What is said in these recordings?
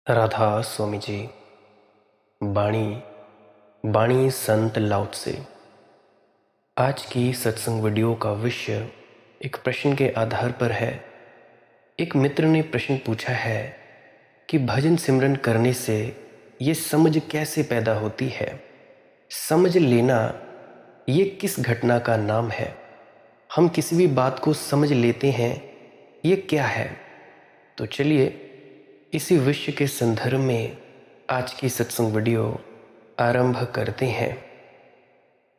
राधा स्वामी जी। बाणी बाणी संत लाओ त्से। आज की सत्संग वीडियो का विषय एक प्रश्न के आधार पर है। एक मित्र ने प्रश्न पूछा है कि भजन सिमरन करने से ये समझ कैसे पैदा होती है। समझ लेना ये किस घटना का नाम है। हम किसी भी बात को समझ लेते हैं, ये क्या है। तो चलिए इसी विषय के संदर्भ में आज की सत्संग वीडियो आरंभ करते हैं।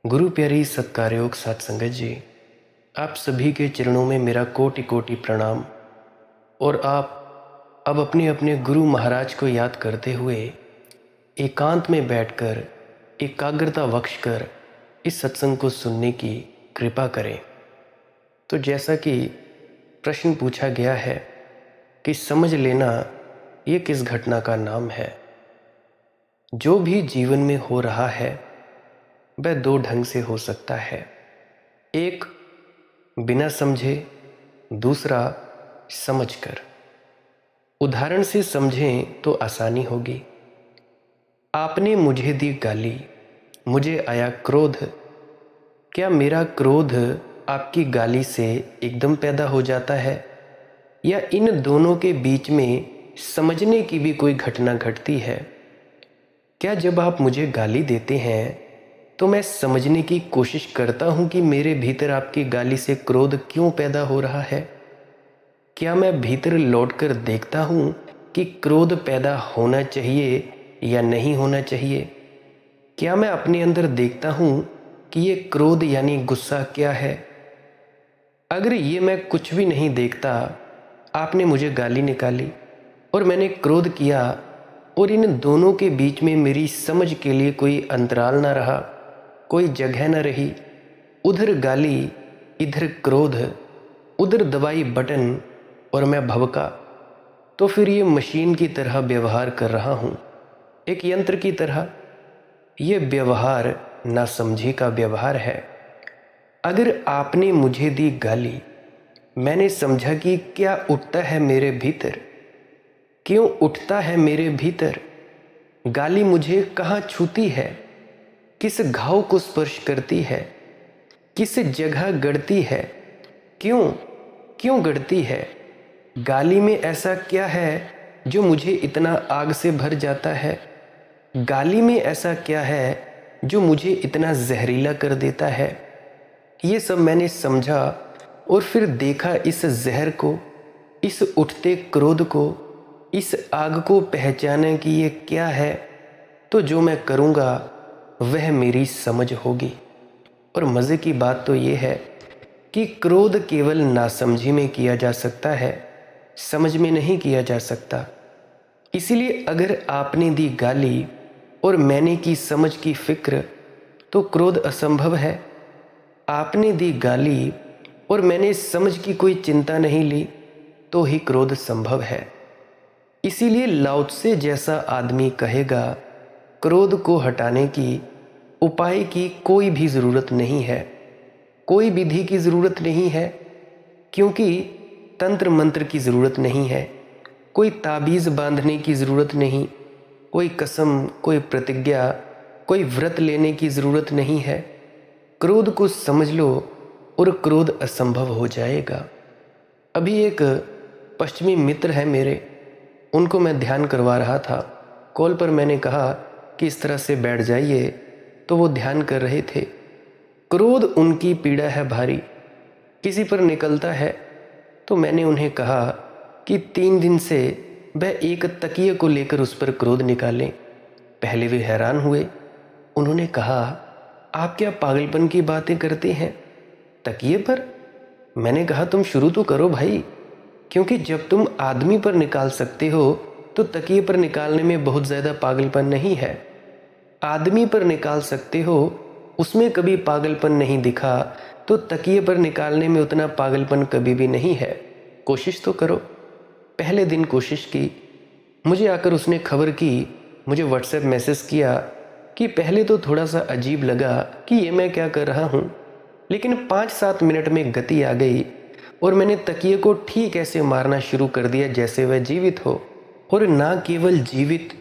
गुरु प्यारी सत्कारयोग साथ संगत जी, आप सभी के चरणों में मेरा कोटि कोटि प्रणाम। और आप अब अपने अपने गुरु महाराज को याद करते हुए एकांत में बैठकर एकाग्रता बख्श कर इस सत्संग को सुनने की कृपा करें। तो जैसा कि प्रश्न पूछा गया है कि समझ लेना ये किस घटना का नाम है। जो भी जीवन में हो रहा है वह दो ढंग से हो सकता है। एक बिना समझे, दूसरा समझकर। उदाहरण से समझें तो आसानी होगी। आपने मुझे दी गाली, मुझे आया क्रोध। क्या मेरा क्रोध आपकी गाली से एकदम पैदा हो जाता है, या इन दोनों के बीच में समझने की भी कोई घटना घटती है? क्या जब आप मुझे गाली देते हैं तो मैं समझने की कोशिश करता हूं कि मेरे भीतर आपकी गाली से क्रोध क्यों पैदा हो रहा है? क्या मैं भीतर लौटकर देखता हूं कि क्रोध पैदा होना चाहिए या नहीं होना चाहिए? क्या मैं अपने अंदर देखता हूं कि ये क्रोध यानी गुस्सा क्या है? अगर ये मैं कुछ भी नहीं देखता, आपने मुझे गाली निकाली और मैंने क्रोध किया और इन दोनों के बीच में मेरी समझ के लिए कोई अंतराल ना रहा, कोई जगह न रही, उधर गाली इधर क्रोध, उधर दबाई बटन और मैं भभका, तो फिर ये मशीन की तरह व्यवहार कर रहा हूँ, एक यंत्र की तरह। ये व्यवहार नासमझी का व्यवहार है। अगर आपने मुझे दी गाली, मैंने समझा कि क्या उठता है मेरे भीतर, क्यों उठता है मेरे भीतर, गाली मुझे कहाँ छूती है, किस घाव को स्पर्श करती है, किस जगह गड़ती है, क्यों क्यों गड़ती है। गाली में ऐसा क्या है जो मुझे इतना आग से भर जाता है? गाली में ऐसा क्या है जो मुझे इतना जहरीला कर देता है? ये सब मैंने समझा और फिर देखा इस जहर को, इस उठते क्रोध को, इस आग को पहचाने कि ये क्या है। तो जो मैं करूँगा वह मेरी समझ होगी। और मज़े की बात तो ये है कि क्रोध केवल नासमझी में किया जा सकता है, समझ में नहीं किया जा सकता। इसीलिए अगर आपने दी गाली और मैंने की समझ की फिक्र, तो क्रोध असंभव है। आपने दी गाली और मैंने समझ की कोई चिंता नहीं ली, तो ही क्रोध संभव है। इसीलिए लाओ त्से जैसा आदमी कहेगा क्रोध को हटाने की उपाय की कोई भी ज़रूरत नहीं है, कोई विधि की ज़रूरत नहीं है, क्योंकि तंत्र मंत्र की ज़रूरत नहीं है, कोई ताबीज़ बांधने की ज़रूरत नहीं, कोई कसम, कोई प्रतिज्ञा, कोई व्रत लेने की ज़रूरत नहीं है। क्रोध को समझ लो और क्रोध असंभव हो जाएगा। अभी एक पश्चिमी मित्र है मेरे, उनको मैं ध्यान करवा रहा था। कॉल पर मैंने कहा कि इस तरह से बैठ जाइए, तो वो ध्यान कर रहे थे। क्रोध उनकी पीड़ा है भारी, किसी पर निकलता है। तो मैंने उन्हें कहा कि 3 दिन से वह एक तकिए को लेकर उस पर क्रोध निकालें। पहले वे हैरान हुए। उन्होंने कहा, आप क्या पागलपन की बातें करते हैं, तकिए पर? मैंने कहा, तुम शुरू तो करो भाई, क्योंकि जब तुम आदमी पर निकाल सकते हो तो तकिए पर निकालने में बहुत ज़्यादा पागलपन नहीं है। आदमी पर निकाल सकते हो, उसमें कभी पागलपन नहीं दिखा, तो तकिए पर निकालने में उतना पागलपन कभी भी नहीं है। कोशिश तो करो। पहले दिन कोशिश की, मुझे आकर उसने खबर की, मुझे व्हाट्सएप मैसेज किया कि पहले तो थोड़ा सा अजीब लगा कि ये मैं क्या कर रहा हूँ, लेकिन 5-7 मिनट में गति आ गई और मैंने तकिए को ठीक ऐसे मारना शुरू कर दिया जैसे वह जीवित हो। और ना केवल जीवित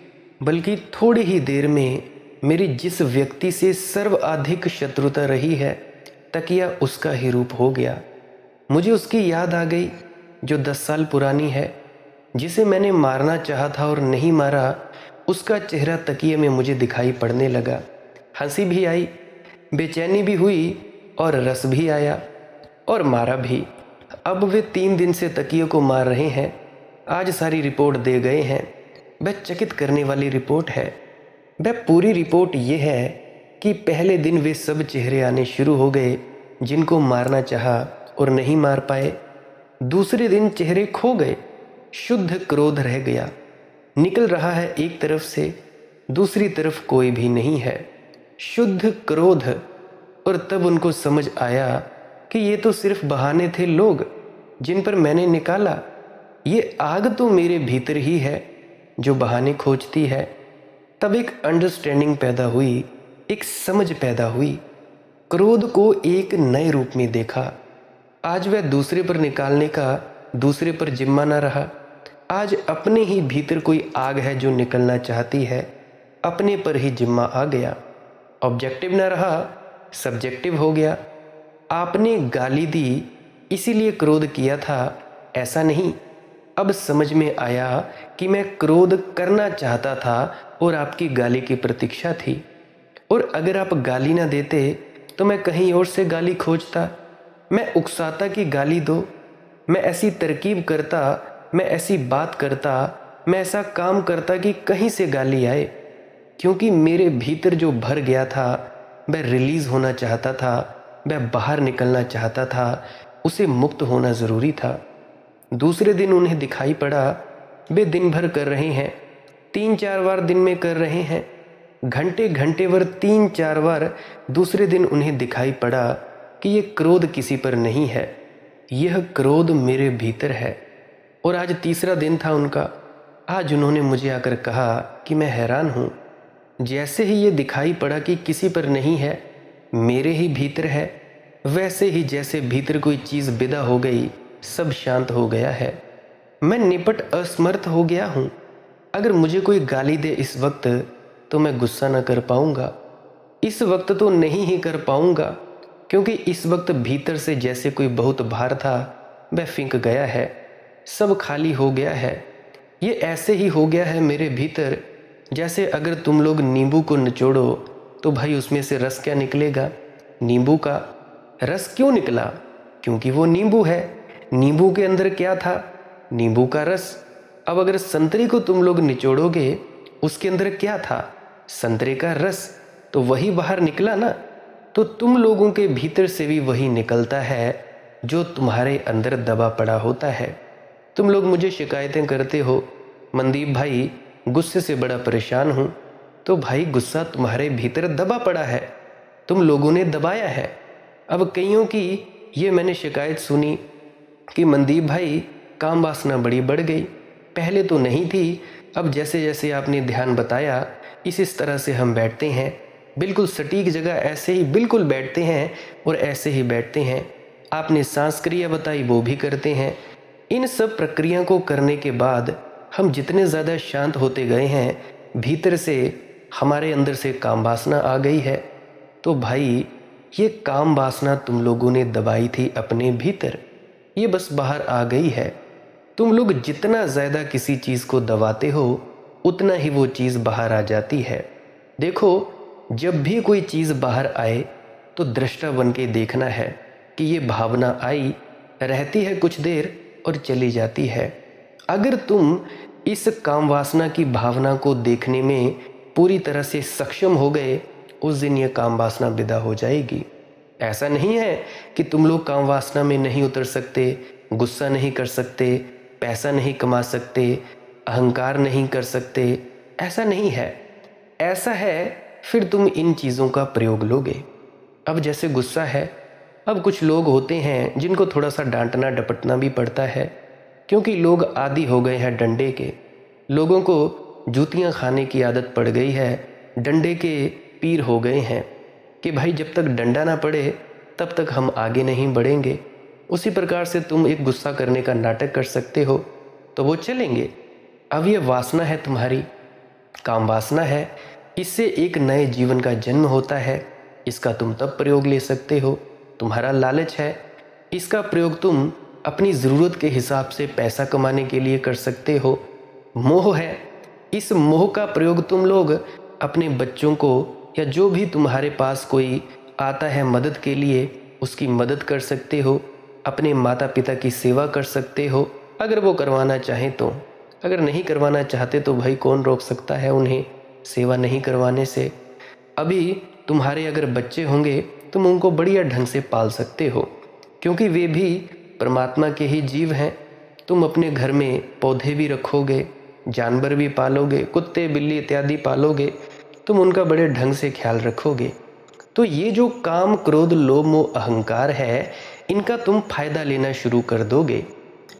बल्कि थोड़ी ही देर में मेरी जिस व्यक्ति से सर्वाधिक शत्रुता रही है, तकिया उसका ही रूप हो गया। मुझे उसकी याद आ गई जो 10 साल पुरानी है, जिसे मैंने मारना चाहा था और नहीं मारा। उसका चेहरा तकिए में मुझे दिखाई पड़ने लगा। हंसी भी आई, बेचैनी भी हुई और रस भी आया और मारा भी। अब वे 3 दिन से तकिए को मार रहे हैं। आज सारी रिपोर्ट दे गए हैं। वह चकित करने वाली रिपोर्ट है। वह पूरी रिपोर्ट ये है कि पहले दिन वे सब चेहरे आने शुरू हो गए जिनको मारना चाहा और नहीं मार पाए। दूसरे दिन चेहरे खो गए, शुद्ध क्रोध रह गया। निकल रहा है एक तरफ से, दूसरी तरफ कोई भी नहीं है, शुद्ध क्रोध। और तब उनको समझ आया कि ये तो सिर्फ बहाने थे लोग जिन पर मैंने निकाला। ये आग तो मेरे भीतर ही है जो बहाने खोजती है। तब एक अंडरस्टैंडिंग पैदा हुई, एक समझ पैदा हुई। क्रोध को एक नए रूप में देखा। आज वह दूसरे पर निकालने का दूसरे पर जिम्मा न रहा। आज अपने ही भीतर कोई आग है जो निकलना चाहती है, अपने पर ही जिम्मा आ गया। ऑब्जेक्टिव न रहा, सब्जेक्टिव हो गया। आपने गाली दी इसीलिए क्रोध किया था, ऐसा नहीं। अब समझ में आया कि मैं क्रोध करना चाहता था और आपकी गाली की प्रतीक्षा थी। और अगर आप गाली ना देते तो मैं कहीं और से गाली खोजता। मैं उकसाता कि गाली दो, मैं ऐसी तरकीब करता, मैं ऐसी बात करता, मैं ऐसा काम करता कि कहीं से गाली आए। क्योंकि मेरे भीतर जो भर गया था वह रिलीज़ होना चाहता था, वह बाहर निकलना चाहता था, उसे मुक्त होना ज़रूरी था। दूसरे दिन उन्हें दिखाई पड़ा वे दिन भर कर रहे हैं, 3-4 बार दिन में कर रहे हैं, घंटे घंटे भर 3-4 बार। दूसरे दिन उन्हें दिखाई पड़ा कि ये क्रोध किसी पर नहीं है, यह क्रोध मेरे भीतर है। और आज तीसरा दिन था उनका। आज उन्होंने मुझे आकर कहा कि मैं हैरान हूँ। जैसे ही ये दिखाई पड़ा कि किसी पर नहीं है, मेरे ही भीतर है, वैसे ही जैसे भीतर कोई चीज़ विदा हो गई, सब शांत हो गया है। मैं निपट असमर्थ हो गया हूँ। अगर मुझे कोई गाली दे इस वक्त तो मैं गुस्सा न कर पाऊँगा। इस वक्त तो नहीं ही कर पाऊँगा, क्योंकि इस वक्त भीतर से जैसे कोई बहुत भार था वह फिंक गया है, सब खाली हो गया है। ये ऐसे ही हो गया है मेरे भीतर जैसे अगर तुम लोग नींबू को निचोड़ो तो भाई उसमें से रस क्या निकलेगा? नींबू का रस क्यों निकला? क्योंकि वो नींबू है। नींबू के अंदर क्या था? नींबू का रस। अब अगर संतरे को तुम लोग निचोड़ोगे, उसके अंदर क्या था? संतरे का रस। तो वही बाहर निकला ना। तो तुम लोगों के भीतर से भी वही निकलता है जो तुम्हारे अंदर दबा पड़ा होता है। तुम लोग मुझे शिकायतें करते हो, मनदीप भाई गुस्से से बड़ा परेशान हूँ। तो भाई गुस्सा तुम्हारे भीतर दबा पड़ा है, तुम लोगों ने दबाया है। अब कईयों की ये मैंने शिकायत सुनी कि मनदीप भाई काम वासना बड़ी बढ़ गई, पहले तो नहीं थी, अब जैसे जैसे आपने ध्यान बताया इस तरह से हम बैठते हैं, बिल्कुल सटीक जगह ऐसे ही बिल्कुल बैठते हैं और ऐसे ही बैठते हैं। आपने सांस क्रिया बताई वो भी करते हैं। इन सब प्रक्रिया को करने के बाद हम जितने ज़्यादा शांत होते गए हैं, भीतर से हमारे अंदर से काम वासना आ गई है। तो भाई ये काम वासना तुम लोगों ने दबाई थी अपने भीतर, ये बस बाहर आ गई है। तुम लोग जितना ज़्यादा किसी चीज़ को दबाते हो उतना ही वो चीज़ बाहर आ जाती है। देखो, जब भी कोई चीज़ बाहर आए तो दृष्टा बन के देखना है कि ये भावना आई, रहती है कुछ देर और चली जाती है। अगर तुम इस काम वासना की भावना को देखने में पूरी तरह से सक्षम हो गए, उस दिन ये काम वासना विदा हो जाएगी। ऐसा नहीं है कि तुम लोग काम वासना में नहीं उतर सकते, गुस्सा नहीं कर सकते, पैसा नहीं कमा सकते, अहंकार नहीं कर सकते, ऐसा नहीं है। ऐसा है फिर तुम इन चीज़ों का प्रयोग लोगे। अब जैसे गुस्सा है, अब कुछ लोग होते हैं जिनको थोड़ा सा डांटना डपटना भी पड़ता है, क्योंकि लोग आदी हो गए हैं डंडे के। लोगों को जूतियां खाने की आदत पड़ गई है, डंडे के पीर हो गए हैं कि भाई जब तक डंडा ना पड़े तब तक हम आगे नहीं बढ़ेंगे। उसी प्रकार से तुम एक गुस्सा करने का नाटक कर सकते हो तो वो चलेंगे, अब ये वासना है तुम्हारी, काम वासना है, इससे एक नए जीवन का जन्म होता है। इसका तुम तब प्रयोग ले सकते हो। तुम्हारा लालच है, इसका प्रयोग तुम अपनी ज़रूरत के हिसाब से पैसा कमाने के लिए कर सकते हो। मोह है, इस मोह का प्रयोग तुम लोग अपने बच्चों को या जो भी तुम्हारे पास कोई आता है मदद के लिए, उसकी मदद कर सकते हो। अपने माता पिता की सेवा कर सकते हो अगर वो करवाना चाहें तो। अगर नहीं करवाना चाहते तो भाई कौन रोक सकता है उन्हें सेवा नहीं करवाने से। अभी तुम्हारे अगर बच्चे होंगे तुम उनको बढ़िया ढंग से पाल सकते हो, क्योंकि वे भी परमात्मा के ही जीव हैं। तुम अपने घर में पौधे भी रखोगे, जानवर भी पालोगे, कुत्ते बिल्ली इत्यादि पालोगे, तुम उनका बड़े ढंग से ख्याल रखोगे। तो ये जो काम क्रोध लोभ मोह अहंकार है, इनका तुम फायदा लेना शुरू कर दोगे।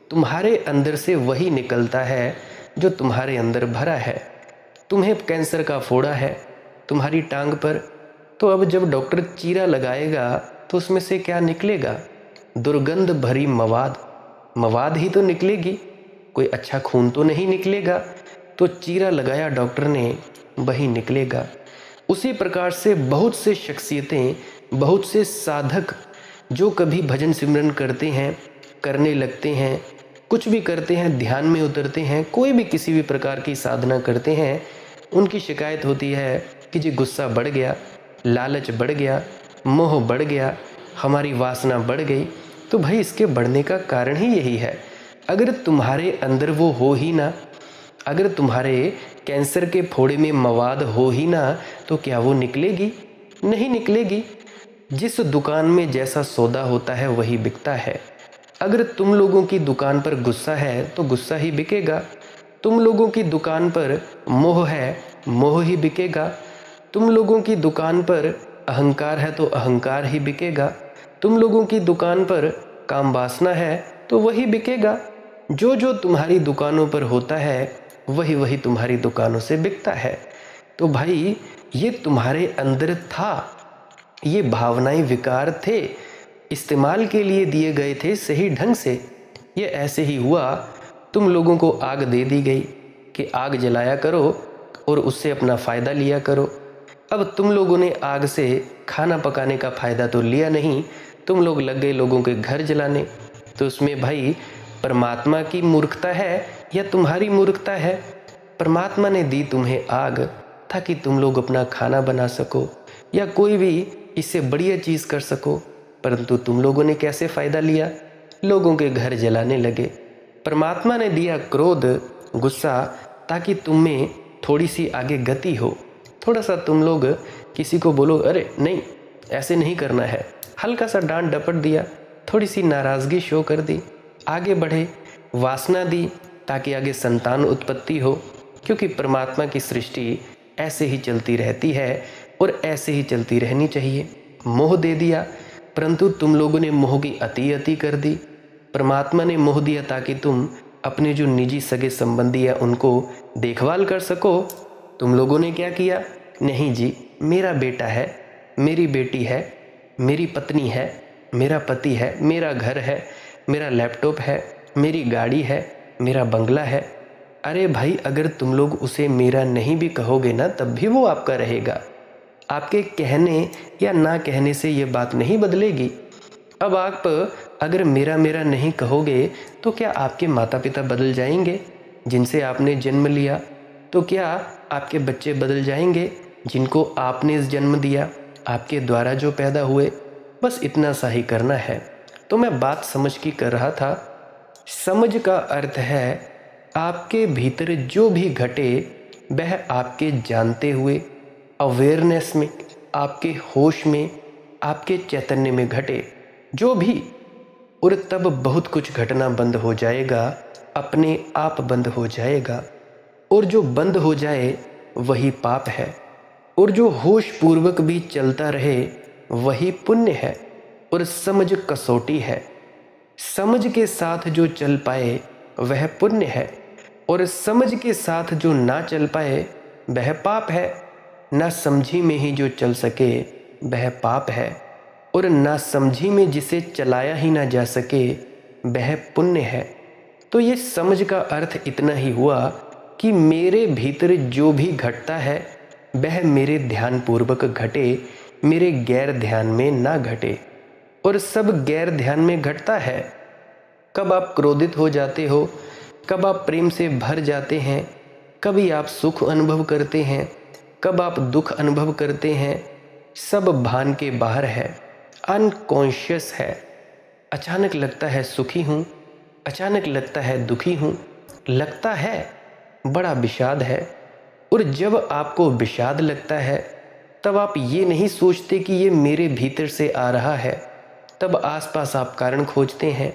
तुम्हारे अंदर से वही निकलता है जो तुम्हारे अंदर भरा है। तुम्हें कैंसर का फोड़ा है तुम्हारी टांग पर, तो अब जब डॉक्टर चीरा लगाएगा तो उसमें से क्या निकलेगा? दुर्गंध भरी मवाद ही तो निकलेगी, कोई अच्छा खून तो नहीं निकलेगा। तो चीरा लगाया डॉक्टर ने, वही निकलेगा। उसी प्रकार से बहुत से शख्सियतें, बहुत से साधक जो कभी भजन सिमरन करते हैं, करने लगते हैं, कुछ भी करते हैं, ध्यान में उतरते हैं, कोई भी किसी भी प्रकार की साधना करते हैं, उनकी शिकायत होती है कि जी गुस्सा बढ़ गया, लालच बढ़ गया, मोह बढ़ गया, हमारी वासना बढ़ गई। तो भाई इसके बढ़ने का कारण ही यही है। अगर तुम्हारे अंदर वो हो ही ना, अगर तुम्हारे कैंसर के फोड़े में मवाद हो ही ना, तो क्या वो निकलेगी? नहीं निकलेगी। जिस दुकान में जैसा सौदा होता है वही बिकता है। अगर तुम लोगों की दुकान पर गुस्सा है तो गुस्सा ही बिकेगा। तुम लोगों की दुकान पर मोह है, मोह ही बिकेगा। तुम लोगों की दुकान पर अहंकार है तो अहंकार ही बिकेगा। तुम लोगों की दुकान पर काम वासना है तो वही बिकेगा। जो जो तुम्हारी दुकानों पर होता है वही वही तुम्हारी दुकानों से बिकता है। तो भाई ये तुम्हारे अंदर था, ये भावनाएं विकार थे, इस्तेमाल के लिए दिए गए थे सही ढंग से। ये ऐसे ही हुआ, तुम लोगों को आग दे दी गई कि आग जलाया करो और उससे अपना फ़ायदा लिया करो। अब तुम लोगों ने आग से खाना पकाने का फ़ायदा तो लिया नहीं, तुम लोग लग गए लोगों के घर जलाने। तो उसमें भाई परमात्मा की मूर्खता है या तुम्हारी मूर्खता है? परमात्मा ने दी तुम्हें आग ताकि तुम लोग अपना खाना बना सको या कोई भी इससे बढ़िया चीज़ कर सको, परंतु तुम लोगों ने कैसे फ़ायदा लिया? लोगों के घर जलाने लगे। परमात्मा ने दिया क्रोध, गुस्सा, ताकि तुम में थोड़ी सी आगे गति हो। थोड़ा सा तुम लोग किसी को बोलो अरे नहीं ऐसे नहीं करना है, हल्का सा डांट डपट दिया, थोड़ी सी नाराज़गी शो कर दी, आगे बढ़े। वासना दी ताकि आगे संतान उत्पत्ति हो, क्योंकि परमात्मा की सृष्टि ऐसे ही चलती रहती है और ऐसे ही चलती रहनी चाहिए। मोह दे दिया, परंतु तुम लोगों ने मोह की अति कर दी। परमात्मा ने मोह दिया ताकि तुम अपने जो निजी सगे संबंधी है उनको देखभाल कर सको। तुम लोगों ने क्या किया? नहीं जी, मेरा बेटा है, मेरी बेटी है, मेरी पत्नी है, मेरा पति है, मेरा घर है, मेरा लैपटॉप है, मेरी गाड़ी है, मेरा बंगला है। अरे भाई अगर तुम लोग उसे मेरा नहीं भी कहोगे ना, तब भी वो आपका रहेगा। आपके कहने या ना कहने से ये बात नहीं बदलेगी। अब आप अगर मेरा मेरा नहीं कहोगे तो क्या आपके माता पिता बदल जाएंगे जिनसे आपने जन्म लिया? तो क्या आपके बच्चे बदल जाएंगे जिनको आपने जन्म दिया, आपके द्वारा जो पैदा हुए? बस इतना सा ही करना है। तो मैं बात समझ की कर रहा था। समझ का अर्थ है आपके भीतर जो भी घटे वह आपके जानते हुए, अवेयरनेस में, आपके होश में, आपके चैतन्य में घटे जो भी, और तब बहुत कुछ घटना बंद हो जाएगा, अपने आप बंद हो जाएगा। और जो बंद हो जाए वही पाप है, और जो होश पूर्वक भी चलता रहे वही पुण्य है। और समझ कसौटी है, समझ के साथ जो चल पाए वह पुण्य है, और समझ के साथ जो ना चल पाए वह पाप है। ना समझी में ही जो चल सके वह पाप है, और ना समझी में जिसे चलाया ही ना जा सके वह पुण्य है। तो ये समझ का अर्थ इतना ही हुआ कि मेरे भीतर जो भी घटता है वह मेरे ध्यानपूर्वक घटे, मेरे गैर ध्यान में ना घटे। और सब गैर ध्यान में घटता है। कब आप क्रोधित हो जाते हो, कब आप प्रेम से भर जाते हैं, कभी आप सुख अनुभव करते हैं, कब आप दुख अनुभव करते हैं, सब भान के बाहर है, अनकॉन्शियस है। अचानक लगता है सुखी हूँ, अचानक लगता है दुखी हूँ, लगता है बड़ा विषाद है। और जब आपको विषाद लगता है तब आप ये नहीं सोचते कि ये मेरे भीतर से आ रहा है। तब आसपास आप कारण खोजते हैं,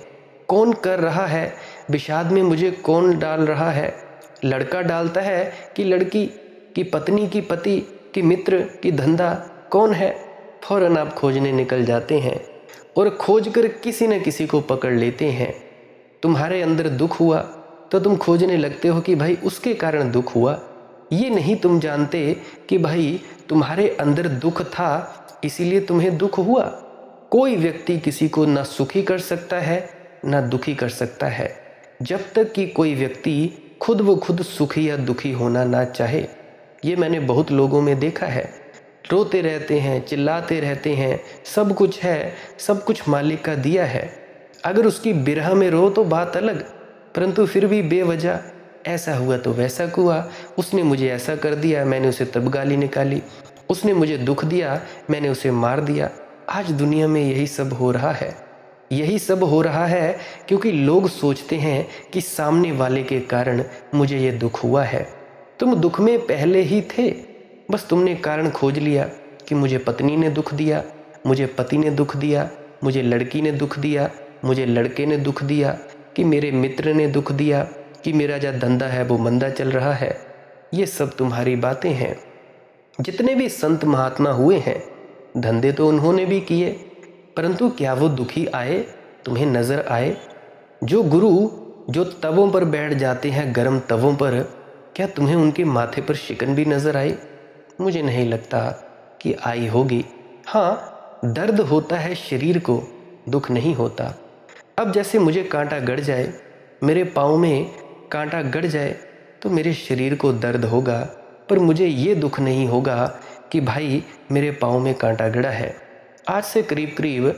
कौन कर रहा है विषाद में, मुझे कौन डाल रहा है। लड़का डालता है कि लड़की, कि पत्नी, की पति, कि मित्र, कि धंधा, कौन है। फौरन आप खोजने निकल जाते हैं और खोजकर किसी न किसी को पकड़ लेते हैं। तुम्हारे अंदर दुख हुआ तो तुम खोजने लगते हो कि भाई उसके कारण दुख हुआ। ये नहीं तुम जानते कि भाई तुम्हारे अंदर दुख था इसीलिए तुम्हें दुख हुआ। कोई व्यक्ति किसी को ना सुखी कर सकता है ना दुखी कर सकता है, जब तक कि कोई व्यक्ति खुद व खुद सुखी या दुखी होना ना चाहे। ये मैंने बहुत लोगों में देखा है। रोते रहते हैं, चिल्लाते रहते हैं, सब कुछ है, सब कुछ मालिक का दिया है। अगर उसकी बिरह में रो तो बात अलग, परंतु फिर भी बेवजह ऐसा हुआ तो वैसा हुआ, उसने मुझे ऐसा कर दिया, मैंने उसे तब गाली निकाली, उसने मुझे दुख दिया, मैंने उसे मार दिया। आज दुनिया में यही सब हो रहा है। यही सब हो रहा है क्योंकि लोग सोचते हैं कि सामने वाले के कारण मुझे ये दुख हुआ है। तुम दुख में पहले ही थे, बस तुमने कारण खोज लिया कि मुझे पत्नी ने दुख दिया, मुझे पति ने दुख दिया, मुझे लड़की ने दुख दिया, मुझे लड़के ने दुख दिया, कि मेरे मित्र ने दुख दिया, कि मेरा जो धंधा है वो मंदा चल रहा है। ये सब तुम्हारी बातें हैं। जितने भी संत महात्मा हुए हैं धंधे तो उन्होंने भी किए, परंतु क्या वो दुखी आए, तुम्हें नज़र आए? जो गुरु जो तवों पर बैठ जाते हैं, गर्म तवों पर, क्या तुम्हें उनके माथे पर शिकन भी नज़र आई? मुझे नहीं लगता कि आई होगी। हाँ, दर्द होता है शरीर को, दुख नहीं होता। अब जैसे मुझे कांटा गड़ जाए, मेरे पाँव में कांटा गड़ जाए तो मेरे शरीर को दर्द होगा, पर मुझे ये दुख नहीं होगा कि भाई मेरे पाँव में कांटा गड़ा है। आज से करीब करीब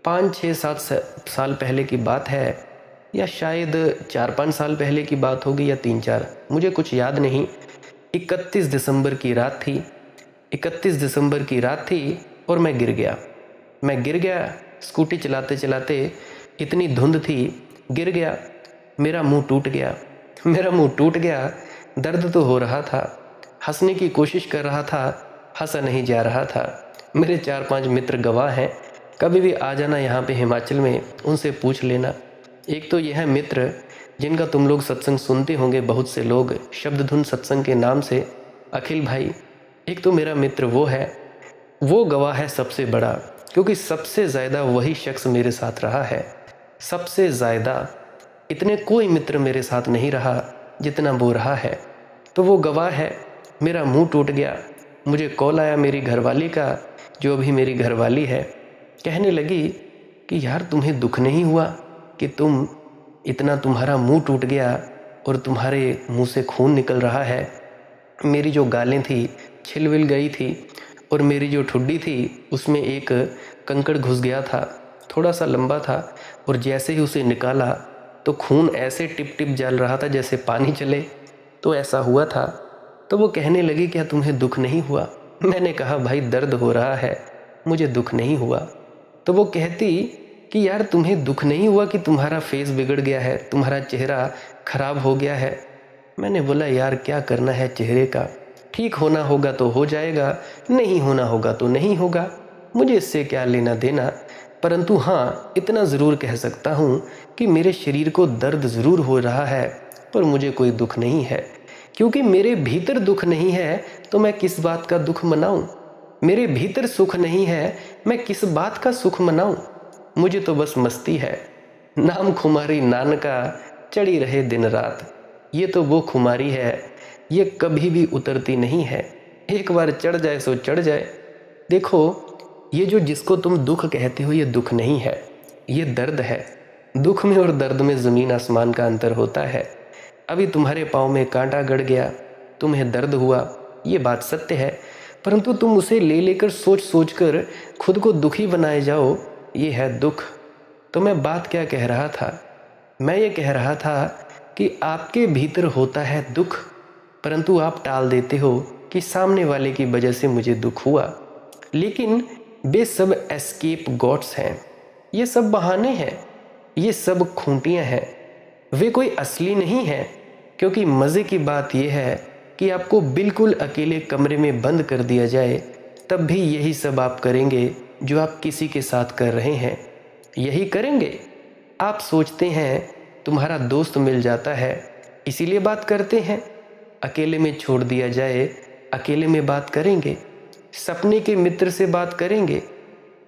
5, 6, 7 साल पहले की बात है, या शायद 4-5 साल पहले की बात होगी, या 3-4, मुझे कुछ याद नहीं। 31 दिसंबर की रात थी। 31 दिसंबर की रात थी और मैं गिर गया। स्कूटी चलाते चलाते इतनी धुंध थी, गिर गया। मेरा मुंह टूट गया। दर्द तो हो रहा था, हंसने की कोशिश कर रहा था, हंसा नहीं जा रहा था। मेरे 4-5 मित्र गवाह हैं, कभी भी आ जाना यहाँ पे हिमाचल में, उनसे पूछ लेना। एक तो यह है मित्र जिनका तुम लोग सत्संग सुनते होंगे, बहुत से लोग शब्द धुन सत्संग के नाम से, अखिल भाई। एक तो मेरा मित्र वो है, वो गवाह है सबसे बड़ा, क्योंकि सबसे ज़्यादा वही शख्स मेरे साथ रहा है। सबसे ज़्यादा, इतने कोई मित्र मेरे साथ नहीं रहा जितना वो रहा है। तो वो गवाह है। मेरा मुंह टूट गया। मुझे कॉल आया मेरी घरवाली का, जो अभी मेरी घरवाली है, कहने लगी कि यार तुम्हें दुख नहीं हुआ कि तुम इतना, तुम्हारा मुंह टूट गया और तुम्हारे मुंह से खून निकल रहा है। मेरी जो गालें थी छिलविल गई थी और मेरी जो ठुड्डी थी उसमें एक कंकड़ घुस गया था, थोड़ा सा लंबा था, और जैसे ही उसे निकाला तो खून ऐसे टिप टिप जल रहा था जैसे पानी चले। तो ऐसा हुआ था। तो वो कहने लगी क्या तुम्हें दुख नहीं हुआ? मैंने कहा भाई दर्द हो रहा है, मुझे दुख नहीं हुआ। तो वो कहती कि यार तुम्हें दुख नहीं हुआ कि तुम्हारा फेस बिगड़ गया है, तुम्हारा चेहरा खराब हो गया है। मैंने बोला यार क्या करना है चेहरे का, ठीक होना होगा तो हो जाएगा, नहीं होना होगा तो नहीं होगा, मुझे इससे क्या लेना देना। परंतु हाँ, इतना ज़रूर कह सकता हूँ कि मेरे शरीर को दर्द ज़रूर हो रहा है, पर मुझे कोई दुख नहीं है, क्योंकि मेरे भीतर दुख नहीं है तो मैं किस बात का दुख मनाऊं? मेरे भीतर सुख नहीं है, मैं किस बात का सुख मनाऊं? मुझे तो बस मस्ती है। नाम खुमारी नानका चढ़ी रहे दिन रात। ये तो वो खुमारी है, ये कभी भी उतरती नहीं है। एक बार चढ़ जाए सो चढ़ जाए। देखो, ये जो जिसको तुम दुख कहते हो, ये दुख नहीं है, ये दर्द है। दुख में और दर्द में ज़मीन आसमान का अंतर होता है। अभी तुम्हारे पाँव में कांटा गड़ गया, तुम्हें दर्द हुआ, ये बात सत्य है, परंतु तुम उसे ले लेकर सोच सोच कर खुद को दुखी बनाए जाओ, ये है दुख। तो मैं बात क्या कह रहा था? मैं ये कह रहा था कि आपके भीतर होता है दुख, परंतु आप टाल देते हो कि सामने वाले की वजह से मुझे दुख हुआ। लेकिन वे सब एस्केप गॉड्स हैं, ये सब बहाने हैं, ये सब खूंटियाँ हैं, वे कोई असली नहीं हैं। क्योंकि मज़े की बात यह है कि आपको बिल्कुल अकेले कमरे में बंद कर दिया जाए, तब भी यही सब आप करेंगे जो आप किसी के साथ कर रहे हैं, यही करेंगे। आप सोचते हैं तुम्हारा दोस्त मिल जाता है इसीलिए बात करते हैं, अकेले में छोड़ दिया जाए अकेले में बात करेंगे, सपने के मित्र से बात करेंगे।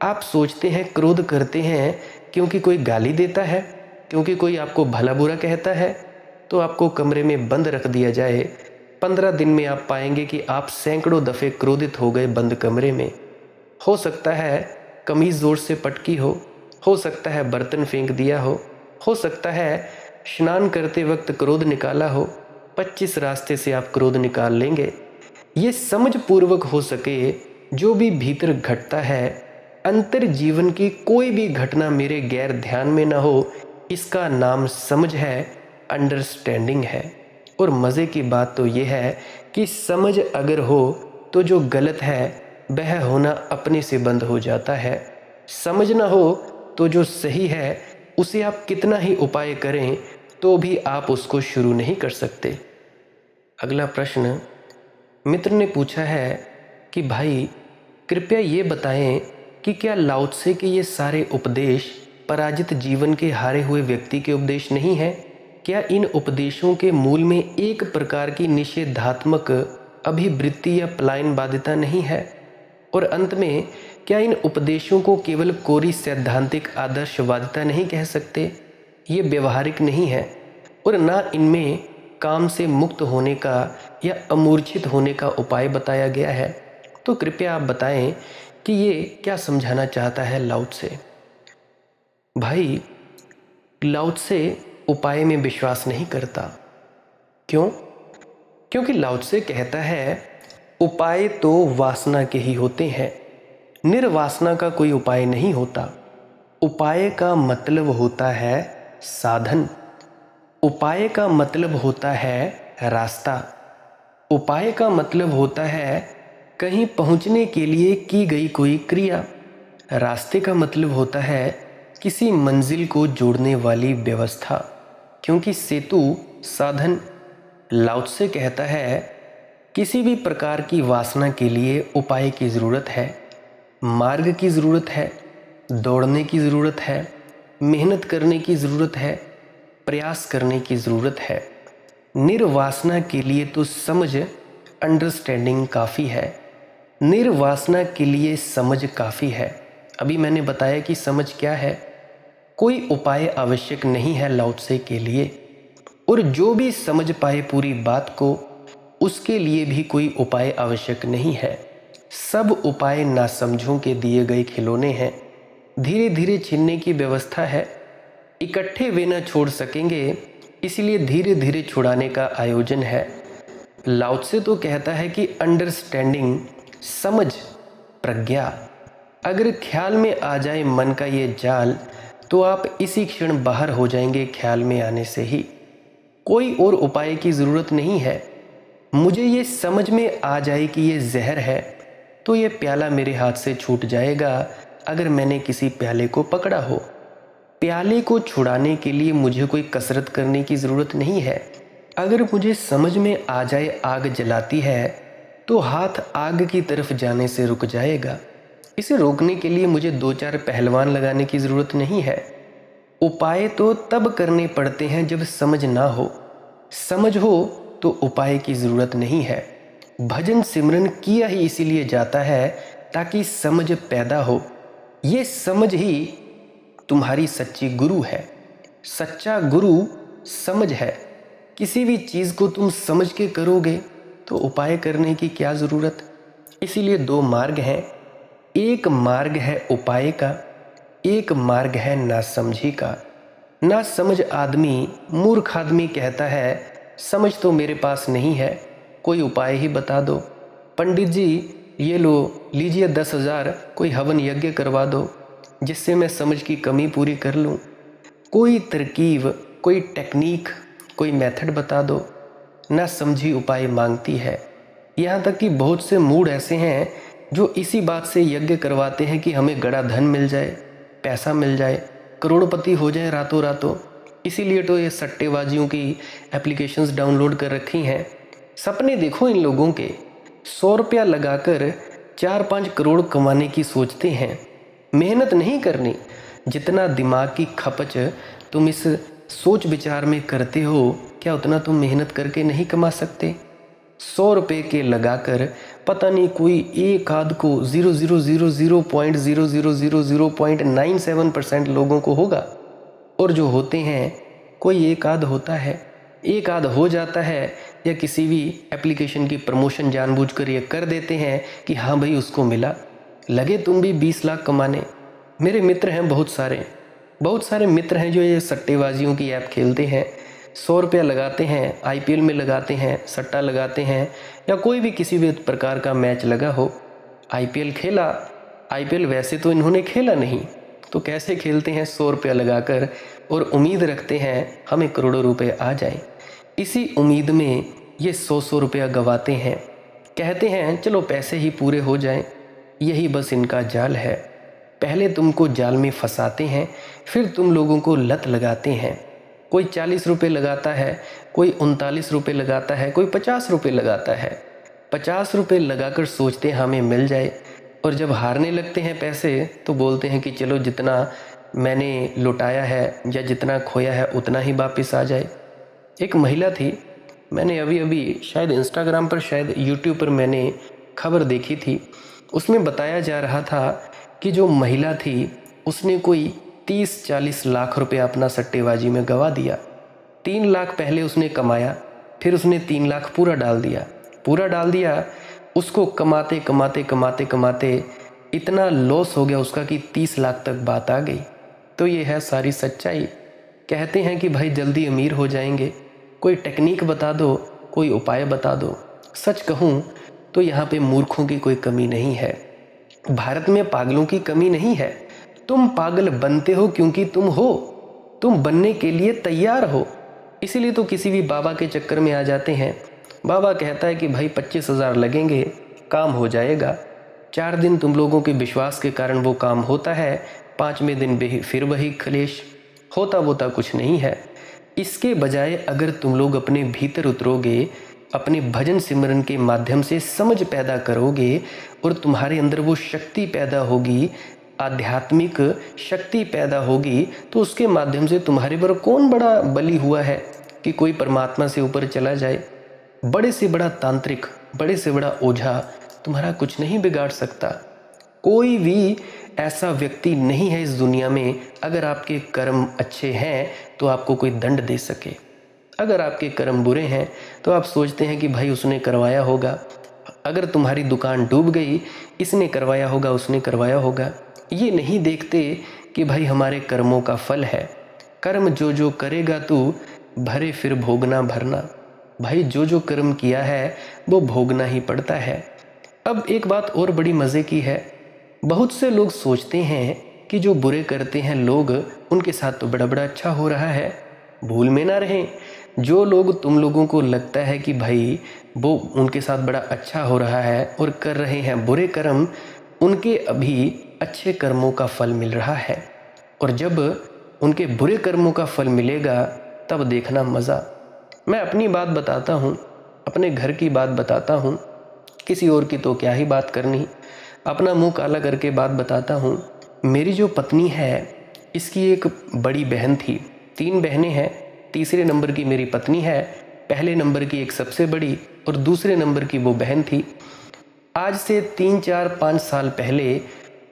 आप सोचते हैं क्रोध करते हैं क्योंकि कोई गाली देता है, क्योंकि कोई आपको भला बुरा कहता है, तो आपको कमरे में बंद रख दिया जाए, 15 दिन में आप पाएंगे कि आप सैकड़ों दफ़े क्रोधित हो गए बंद कमरे में। हो सकता है कमीज़ ज़ोर से पटकी हो सकता है बर्तन फेंक दिया हो सकता है स्नान करते वक्त क्रोध निकाला हो। 25 रास्ते से आप क्रोध निकाल लेंगे। ये समझ पूर्वक हो सके जो भी भीतर घटता है, अंतर जीवन की कोई भी घटना मेरे गैर ध्यान में ना हो, इसका नाम समझ है, अंडरस्टैंडिंग है। और मज़े की बात तो ये है कि समझ अगर हो तो जो गलत है वह होना अपने से बंद हो जाता है, समझ ना हो तो जो सही है उसे आप कितना ही उपाय करें तो भी आप उसको शुरू नहीं कर सकते। अगला प्रश्न मित्र ने पूछा है कि भाई कृपया ये बताएं कि क्या लाओ त्से के ये सारे उपदेश पराजित जीवन के हारे हुए व्यक्ति के उपदेश नहीं हैं? क्या इन उपदेशों के मूल में एक प्रकार की निषेधात्मक अभिवृत्ति या पलायनवादिता नहीं है? और अंत में क्या इन उपदेशों को केवल कोरी सैद्धांतिक आदर्शवादिता नहीं कह सकते? ये व्यवहारिक नहीं है और ना इनमें काम से मुक्त होने का या अमूर्छित होने का उपाय बताया गया है। तो कृपया आप बताएं कि ये क्या समझाना चाहता है लाओ त्से। भाई लाओ त्से उपाय में विश्वास नहीं करता। क्यों? क्योंकि लाओ त्से कहता है उपाय तो वासना के ही होते हैं, निर्वासना का कोई उपाय नहीं होता। उपाय का मतलब होता है साधन, उपाय का मतलब होता है रास्ता, उपाय का मतलब होता है कहीं पहुंचने के लिए की गई कोई क्रिया। रास्ते का मतलब होता है किसी मंजिल को जोड़ने वाली व्यवस्था, क्योंकि सेतु साधन। लाओ त्से कहता है किसी भी प्रकार की वासना के लिए उपाय की ज़रूरत है, मार्ग की ज़रूरत है, दौड़ने की ज़रूरत है, मेहनत करने की ज़रूरत है, प्रयास करने की ज़रूरत है। निर्वासना के लिए तो समझ अंडरस्टैंडिंग काफ़ी है, निर्वासना के लिए समझ काफ़ी है। अभी मैंने बताया कि समझ क्या है, कोई उपाय आवश्यक नहीं है लाओ त्से के लिए। और जो भी समझ पाए पूरी बात को, उसके लिए भी कोई उपाय आवश्यक नहीं है। सब उपाय नासमझों के दिए गए खिलौने हैं, धीरे धीरे छीनने की व्यवस्था है। इकट्ठे वे न छोड़ सकेंगे, इसलिए धीरे धीरे छुड़ाने का आयोजन है। लाओ त्से तो कहता है कि अंडरस्टैंडिंग, समझ, प्रज्ञा, अगर ख्याल में आ जाए मन का ये जाल, तो आप इसी क्षण बाहर हो जाएंगे ख्याल में आने से ही। कोई और उपाय की ज़रूरत नहीं है। मुझे ये समझ में आ जाए कि ये जहर है, तो ये प्याला मेरे हाथ से छूट जाएगा अगर मैंने किसी प्याले को पकड़ा हो। प्याले को छुड़ाने के लिए मुझे कोई कसरत करने की ज़रूरत नहीं है। अगर मुझे समझ में आ जाए आग जलाती है, तो हाथ आग की तरफ जाने से रुक जाएगा। इसे रोकने के लिए मुझे 2-4 पहलवान लगाने की ज़रूरत नहीं है। उपाय तो तब करने पड़ते हैं जब समझ ना हो। समझ हो तो उपाय की ज़रूरत नहीं है। भजन सिमरन किया ही इसीलिए जाता है ताकि समझ पैदा हो। ये समझ ही तुम्हारी सच्ची गुरु है। सच्चा गुरु समझ है। किसी भी चीज़ को तुम समझ के करोगे तो उपाय करने की क्या ज़रूरत। इसीलिए 2 मार्ग हैं, एक मार्ग है उपाय का, एक मार्ग है नासमझी का। नासमझ आदमी, मूर्ख आदमी कहता है समझ तो मेरे पास नहीं है, कोई उपाय ही बता दो। पंडित जी ये लो, लीजिए 10,000, कोई हवन यज्ञ करवा दो जिससे मैं समझ की कमी पूरी कर लूँ। कोई तरकीब, कोई टेक्निक, कोई मेथड बता दो। ना समझी उपाय मांगती है। यहाँ तक कि बहुत से मूड ऐसे हैं जो इसी बात से यज्ञ करवाते हैं कि हमें गड़ा धन मिल जाए, पैसा मिल जाए, करोड़पति हो जाए रातों रातों। इसीलिए तो ये सट्टेबाजियों की एप्लीकेशंस डाउनलोड कर रखी हैं। सपने देखो इन लोगों के, 100 रुपया लगाकर 4-5 करोड़ कमाने की सोचते हैं। मेहनत नहीं करनी। जितना दिमाग की खपच तुम इस सोच विचार में करते हो, क्या उतना तुम मेहनत करके नहीं कमा सकते? 100 रुपये के लगाकर पता नहीं कोई एक आध को 0.0000097% लोगों को होगा, और जो होते हैं कोई एक आध होता है, एक आध हो जाता है, या किसी भी एप्लीकेशन की प्रमोशन जानबूझकर ये कर देते हैं कि हाँ भाई उसको मिला, लगे तुम भी 20 लाख कमाने। मेरे मित्र हैं बहुत सारे मित्र हैं जो ये सट्टेबाजियों की ऐप खेलते हैं। 100 रुपया लगाते हैं, IPL में लगाते हैं, सट्टा लगाते हैं, या कोई भी किसी भी प्रकार का मैच लगा हो। IPL खेला, IPL वैसे तो इन्होंने खेला नहीं, तो कैसे खेलते हैं 100 रुपया लगाकर, और उम्मीद रखते हैं हमें करोड़ों रुपए आ जाए। इसी उम्मीद में ये 100 रुपया गवाते हैं। कहते हैं चलो पैसे ही पूरे हो जाएं। यही बस इनका जाल है। पहले तुमको जाल में फंसाते हैं, फिर तुम लोगों को लत लगाते हैं। कोई 40 रुपये लगाता है, कोई 39 रुपये लगाता है, कोई 50 रुपये लगाता है। 50 रुपये लगाकर सोचते हैं हमें मिल जाए, और जब हारने लगते हैं पैसे तो बोलते हैं कि चलो जितना मैंने लुटाया है या जितना खोया है उतना ही वापस आ जाए। एक महिला थी, मैंने अभी शायद इंस्टाग्राम पर, शायद यूट्यूब पर मैंने खबर देखी थी। उसमें बताया जा रहा था कि जो महिला थी उसने कोई 30-40 लाख रुपए अपना सट्टेबाजी में गवा दिया। 3 लाख पहले उसने कमाया, फिर उसने 3 लाख पूरा डाल दिया। उसको कमाते कमाते इतना लॉस हो गया उसका कि 30 लाख तक बात आ गई। तो ये है सारी सच्चाई। कहते हैं कि भाई जल्दी अमीर हो जाएंगे, कोई टेक्निक बता दो, कोई उपाय बता दो। सच कहूँ तो यहाँ पे मूर्खों की कोई कमी नहीं है। भारत में पागलों की कमी नहीं है। तुम पागल बनते हो क्योंकि तुम बनने के लिए तैयार हो। इसीलिए तो किसी भी बाबा के चक्कर में आ जाते हैं। बाबा कहता है कि भाई 25,000 लगेंगे, काम हो जाएगा। 4 दिन तुम लोगों के विश्वास के कारण वो काम होता है, 5वें दिन फिर वही क्लेश। होता कुछ नहीं है। इसके बजाय अगर तुम लोग अपने भीतर उतरोगे, अपने भजन सिमरन के माध्यम से समझ पैदा करोगे, और तुम्हारे अंदर वो शक्ति पैदा होगी, आध्यात्मिक शक्ति पैदा होगी, तो उसके माध्यम से तुम्हारे पर कौन बड़ा बली हुआ है कि कोई परमात्मा से ऊपर चला जाए। बड़े से बड़ा तांत्रिक, बड़े से बड़ा ओझा तुम्हारा कुछ नहीं बिगाड़ सकता। कोई भी ऐसा व्यक्ति नहीं है इस दुनिया में, अगर आपके कर्म अच्छे हैं तो आपको कोई दंड दे सके। अगर आपके कर्म बुरे हैं तो आप सोचते हैं कि भाई उसने करवाया होगा। अगर तुम्हारी दुकान डूब गई, इसने करवाया होगा, उसने करवाया होगा। ये नहीं देखते कि भाई हमारे कर्मों का फल है। कर्म जो जो करेगा तू, भरे फिर भोगना भरना। भाई जो कर्म किया है वो भोगना ही पड़ता है। अब एक बात और बड़ी मज़े की है। बहुत से लोग सोचते हैं कि जो बुरे करते हैं लोग, उनके साथ तो बड़ा अच्छा हो रहा है। भूल में ना रहें, जो लोग तुम लोगों को लगता है कि भाई वो उनके साथ बड़ा अच्छा हो रहा है और कर रहे हैं बुरे कर्म, उनके अभी अच्छे कर्मों का फल मिल रहा है। और जब उनके बुरे कर्मों का फल मिलेगा तब देखना मज़ा। मैं अपनी बात बताता हूँ, अपने घर की बात बताता हूँ, किसी और की तो क्या ही बात करनी। अपना मुंह काला करके बात बताता हूँ। मेरी जो पत्नी है, इसकी एक बड़ी बहन थी। 3 बहनें हैं, तीसरे नंबर की मेरी पत्नी है, पहले नंबर की एक सबसे बड़ी और दूसरे नंबर की वो बहन थी। आज से 3-4-5 साल पहले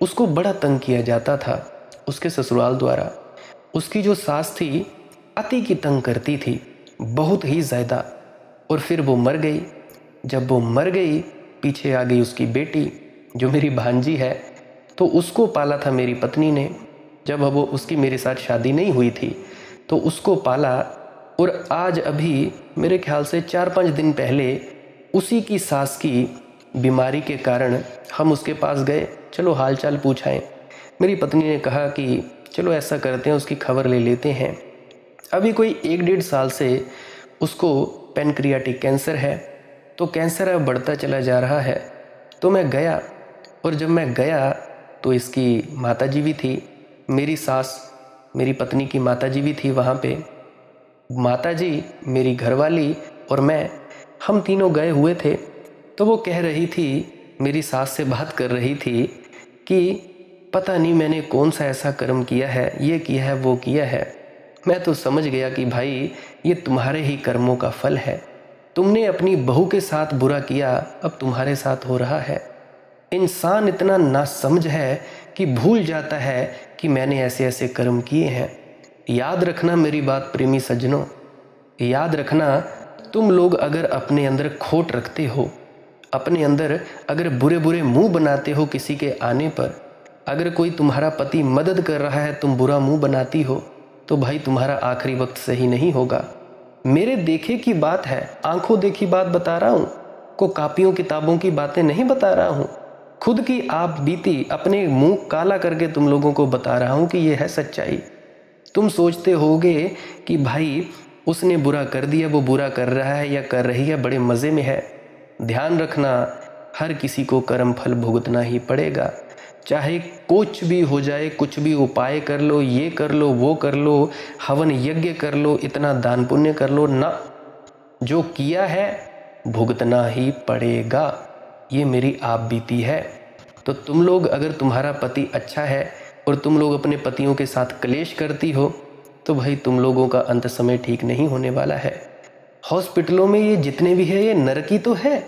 उसको बड़ा तंग किया जाता था उसके ससुराल द्वारा। उसकी जो सास थी अति की तंग करती थी, बहुत ही ज़्यादा। और फिर वो मर गई। जब वो मर गई, पीछे आ गई उसकी बेटी जो मेरी भांजी है। तो उसको पाला था मेरी पत्नी ने। जब वो उसकी मेरे साथ शादी नहीं हुई थी तो उसको पाला। और आज अभी मेरे ख्याल से 4-5 दिन पहले उसी की सास की बीमारी के कारण हम उसके पास गए, चलो हालचाल पूछाएं। मेरी पत्नी ने कहा कि चलो ऐसा करते हैं, उसकी खबर ले लेते हैं। अभी कोई 1-1.5 साल से उसको पैनक्रियाटिक कैंसर है, तो कैंसर अब बढ़ता चला जा रहा है। तो मैं गया, और जब मैं गया तो इसकी माताजी भी थी, मेरी सास, मेरी पत्नी की माताजी भी थी वहाँ पे। माताजी, मेरी घरवाली और मैं, हम तीनों गए हुए थे। तो वो कह रही थी, मेरी सास से बात कर रही थी कि पता नहीं मैंने कौन सा ऐसा कर्म किया है, ये किया है, वो किया है। मैं तो समझ गया कि भाई ये तुम्हारे ही कर्मों का फल है। तुमने अपनी बहू के साथ बुरा किया, अब तुम्हारे साथ हो रहा है। इंसान इतना नासमझ है कि भूल जाता है कि मैंने ऐसे ऐसे कर्म किए हैं। याद रखना मेरी बात प्रेमी सज्जनों, याद रखना, तुम लोग अगर अपने अंदर खोट रखते हो, अपने अंदर अगर बुरे बुरे मुंह बनाते हो किसी के आने पर, अगर कोई तुम्हारा पति मदद कर रहा है तुम बुरा मुंह बनाती हो, तो भाई तुम्हारा आखिरी वक्त सही नहीं होगा। मेरे देखे की बात है, आंखों देखी बात बता रहा हूँ, को कापियों किताबों की बातें नहीं बता रहा हूँ। खुद की आप बीती अपने मुंह काला करके तुम लोगों को बता रहा हूँ कि यह है सच्चाई। तुम सोचते होगे कि भाई उसने बुरा कर दिया, वो बुरा कर रहा है या कर रही है, बड़े मज़े में है। ध्यान रखना, हर किसी को कर्म फल भुगतना ही पड़ेगा। चाहे कुछ भी हो जाए, कुछ भी उपाय कर लो, ये कर लो, वो कर लो, हवन यज्ञ कर लो, इतना दान पुण्य कर लो ना, जो किया है भुगतना ही पड़ेगा। ये मेरी आप बीती है। तो तुम लोग, अगर तुम्हारा पति अच्छा है और तुम लोग अपने पतियों के साथ क्लेश करती हो, तो भाई तुम लोगों का अंत समय ठीक नहीं होने वाला है। हॉस्पिटलों में ये जितने भी है ये नरक ही तो है,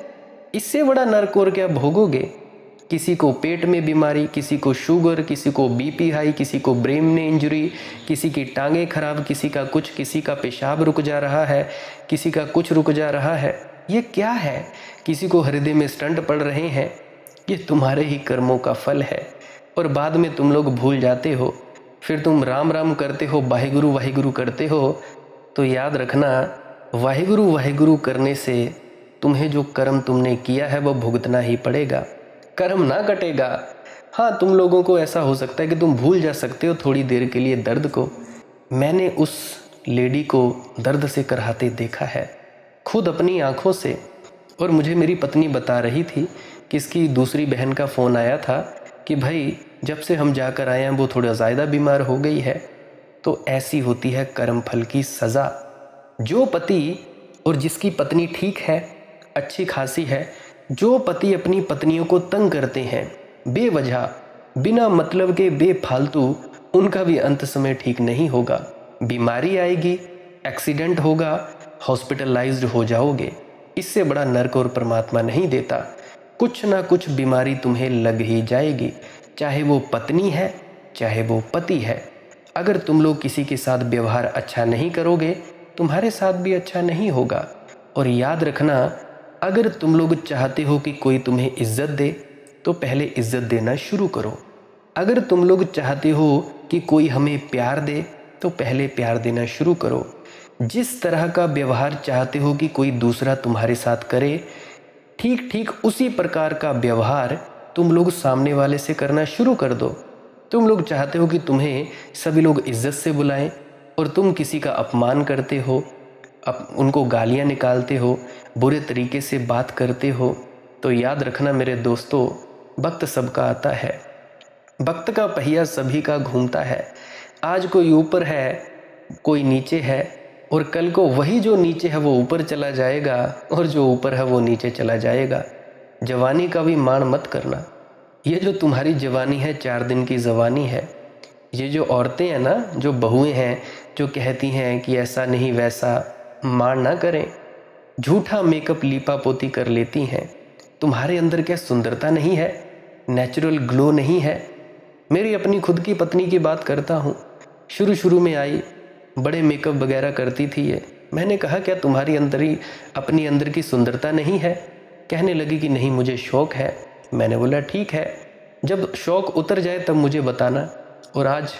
इससे बड़ा नरक और क्या भोगोगे। किसी को पेट में बीमारी, किसी को शुगर, किसी को बीपी हाई, किसी को ब्रेन में इंजरी, किसी की टांगें खराब, किसी का कुछ, किसी का पेशाब रुक जा रहा है, किसी का कुछ रुक जा रहा है। ये क्या है? किसी को हृदय में स्टंट पड़ रहे हैं। ये तुम्हारे ही कर्मों का फल है। और बाद में तुम लोग भूल जाते हो, फिर तुम राम राम करते हो, वाहिगुरु वाहिगुरु करते हो। तो याद रखना, वाहिगुरु वाहिगुरु करने से तुम्हें जो कर्म तुमने किया है वो भुगतना ही पड़ेगा, कर्म ना कटेगा। हाँ, तुम लोगों को ऐसा हो सकता है कि तुम भूल जा सकते हो थोड़ी देर के लिए दर्द को। मैंने उस लेडी को दर्द से कराहते देखा है खुद अपनी आंखों से। और मुझे मेरी पत्नी बता रही थी कि इसकी दूसरी बहन का फ़ोन आया था कि भाई जब से हम जाकर आए हैं वो थोड़ा ज़्यादा बीमार हो गई है। तो ऐसी होती है कर्म फल की सज़ा। जो पति और जिसकी पत्नी ठीक है, अच्छी खासी है, जो पति अपनी पत्नियों को तंग करते हैं बेवजह, बिना मतलब के बेफालतू, उनका भी अंत समय ठीक नहीं होगा। बीमारी आएगी, एक्सीडेंट होगा, हॉस्पिटलाइज्ड हो जाओगे। इससे बड़ा नरक और परमात्मा नहीं देता। कुछ ना कुछ बीमारी तुम्हें लग ही जाएगी, चाहे वो पत्नी है, चाहे वो पति है। अगर तुम लोग किसी के साथ व्यवहार अच्छा नहीं करोगे, तुम्हारे साथ भी अच्छा नहीं होगा। और याद रखना, अगर तुम लोग चाहते हो कि कोई तुम्हें इज्जत दे, तो पहले इज्जत देना शुरू करो। अगर तुम लोग चाहते हो कि कोई हमें प्यार दे, तो पहले प्यार देना शुरू करो। जिस तरह का व्यवहार चाहते हो कि कोई दूसरा तुम्हारे साथ करे, ठीक ठीक उसी प्रकार का व्यवहार तुम लोग सामने वाले से करना शुरू कर दो। तुम लोग चाहते हो कि तुम्हें सभी लोग इज्जत से बुलाएं और तुम किसी का अपमान करते हो, उनको गालियां निकालते हो, बुरे तरीके से बात करते हो, तो याद रखना मेरे दोस्तों, वक्त सबका आता है, वक्त का पहिया सभी का घूमता है। आज कोई ऊपर है, कोई नीचे है, और कल को वही जो नीचे है वो ऊपर चला जाएगा और जो ऊपर है वो नीचे चला जाएगा। जवानी का भी मान मत करना। ये जो तुम्हारी जवानी है 4 दिन की जवानी है। ये जो औरतें हैं ना, जो बहुएं हैं, जो कहती हैं कि ऐसा नहीं वैसा, मान ना करें। झूठा मेकअप लीपा पोती कर लेती हैं। तुम्हारे अंदर क्या सुंदरता नहीं है? नेचुरल ग्लो नहीं है? मेरी अपनी खुद की पत्नी की बात करता हूँ। शुरू शुरू में आई, बड़े मेकअप वगैरह करती थी ये। मैंने कहा क्या तुम्हारी अंदर ही अपनी अंदर की सुंदरता नहीं है? कहने लगी कि नहीं, मुझे शौक़ है। मैंने बोला ठीक है, जब शौक़ उतर जाए तब मुझे बताना। और आज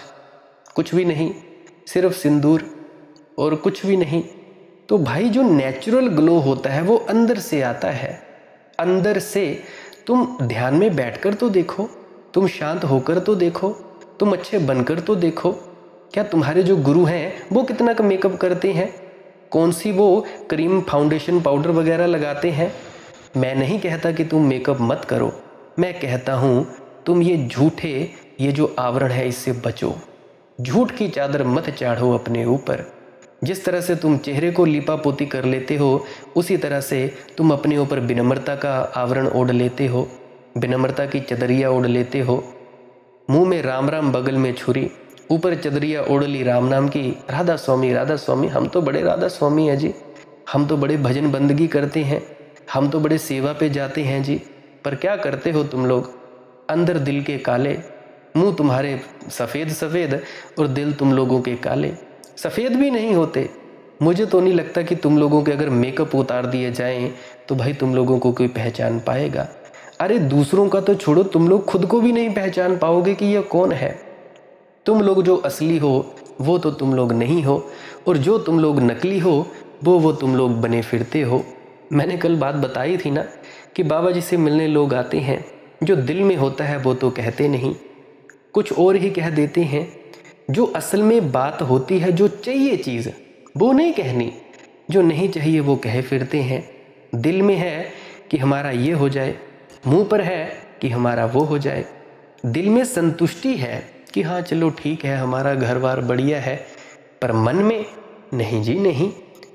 कुछ भी नहीं, सिर्फ सिंदूर, और कुछ भी नहीं। तो भाई जो नेचुरल ग्लो होता है वो अंदर से आता है, अंदर से। तुम ध्यान में बैठकर तो देखो, तुम शांत होकर तो देखो, तुम अच्छे बनकर तो देखो। क्या तुम्हारे जो गुरु हैं वो कितना का मेकअप करते हैं, कौन सी वो क्रीम फाउंडेशन पाउडर वगैरह लगाते हैं। मैं नहीं कहता कि तुम मेकअप मत करो, मैं कहता हूँ तुम ये जो आवरण है इससे बचो। झूठ की चादर मत चाढ़ो अपने ऊपर। जिस तरह से तुम चेहरे को लीपा पोती कर लेते हो, उसी तरह से तुम अपने ऊपर विनम्रता का आवरण ओढ़ लेते हो, विनम्रता की चदरिया ओढ़ लेते हो। मुंह में राम राम बगल में छुरी, ऊपर चदरिया ओढ़ ली राम नाम की। राधा स्वामी, हम तो बड़े राधा स्वामी हैं जी, हम तो बड़े भजन बंदगी करते हैं, हम तो बड़े सेवा पे जाते हैं जी। पर क्या करते हो तुम लोग, अंदर दिल के काले, मुंह तुम्हारे सफ़ेद सफ़ेद और दिल तुम लोगों के काले। सफ़ेद भी नहीं होते। मुझे तो नहीं लगता कि तुम लोगों के अगर मेकअप उतार दिए जाएं तो भाई तुम लोगों को कोई पहचान पाएगा। अरे दूसरों का तो छोड़ो, तुम लोग खुद को भी नहीं पहचान पाओगे कि यह कौन है। तुम लोग जो असली हो वो तो तुम लोग नहीं हो, और जो तुम लोग नकली हो वो तुम लोग बने फिरते हो। मैंने कल बात बताई थी ना कि बाबा जी से मिलने लोग आते हैं, जो दिल में होता है वो तो कहते नहीं, कुछ और ही कह देते हैं। जो असल में बात होती है, जो चाहिए चीज़ वो नहीं कहनी, जो नहीं चाहिए वो कहे फिरते हैं। दिल में है कि हमारा ये हो जाए, मुंह पर है कि हमारा वो हो जाए। दिल में संतुष्टि है कि हाँ चलो ठीक है, हमारा घर बार बढ़िया है, पर मन में नहीं जी नहीं,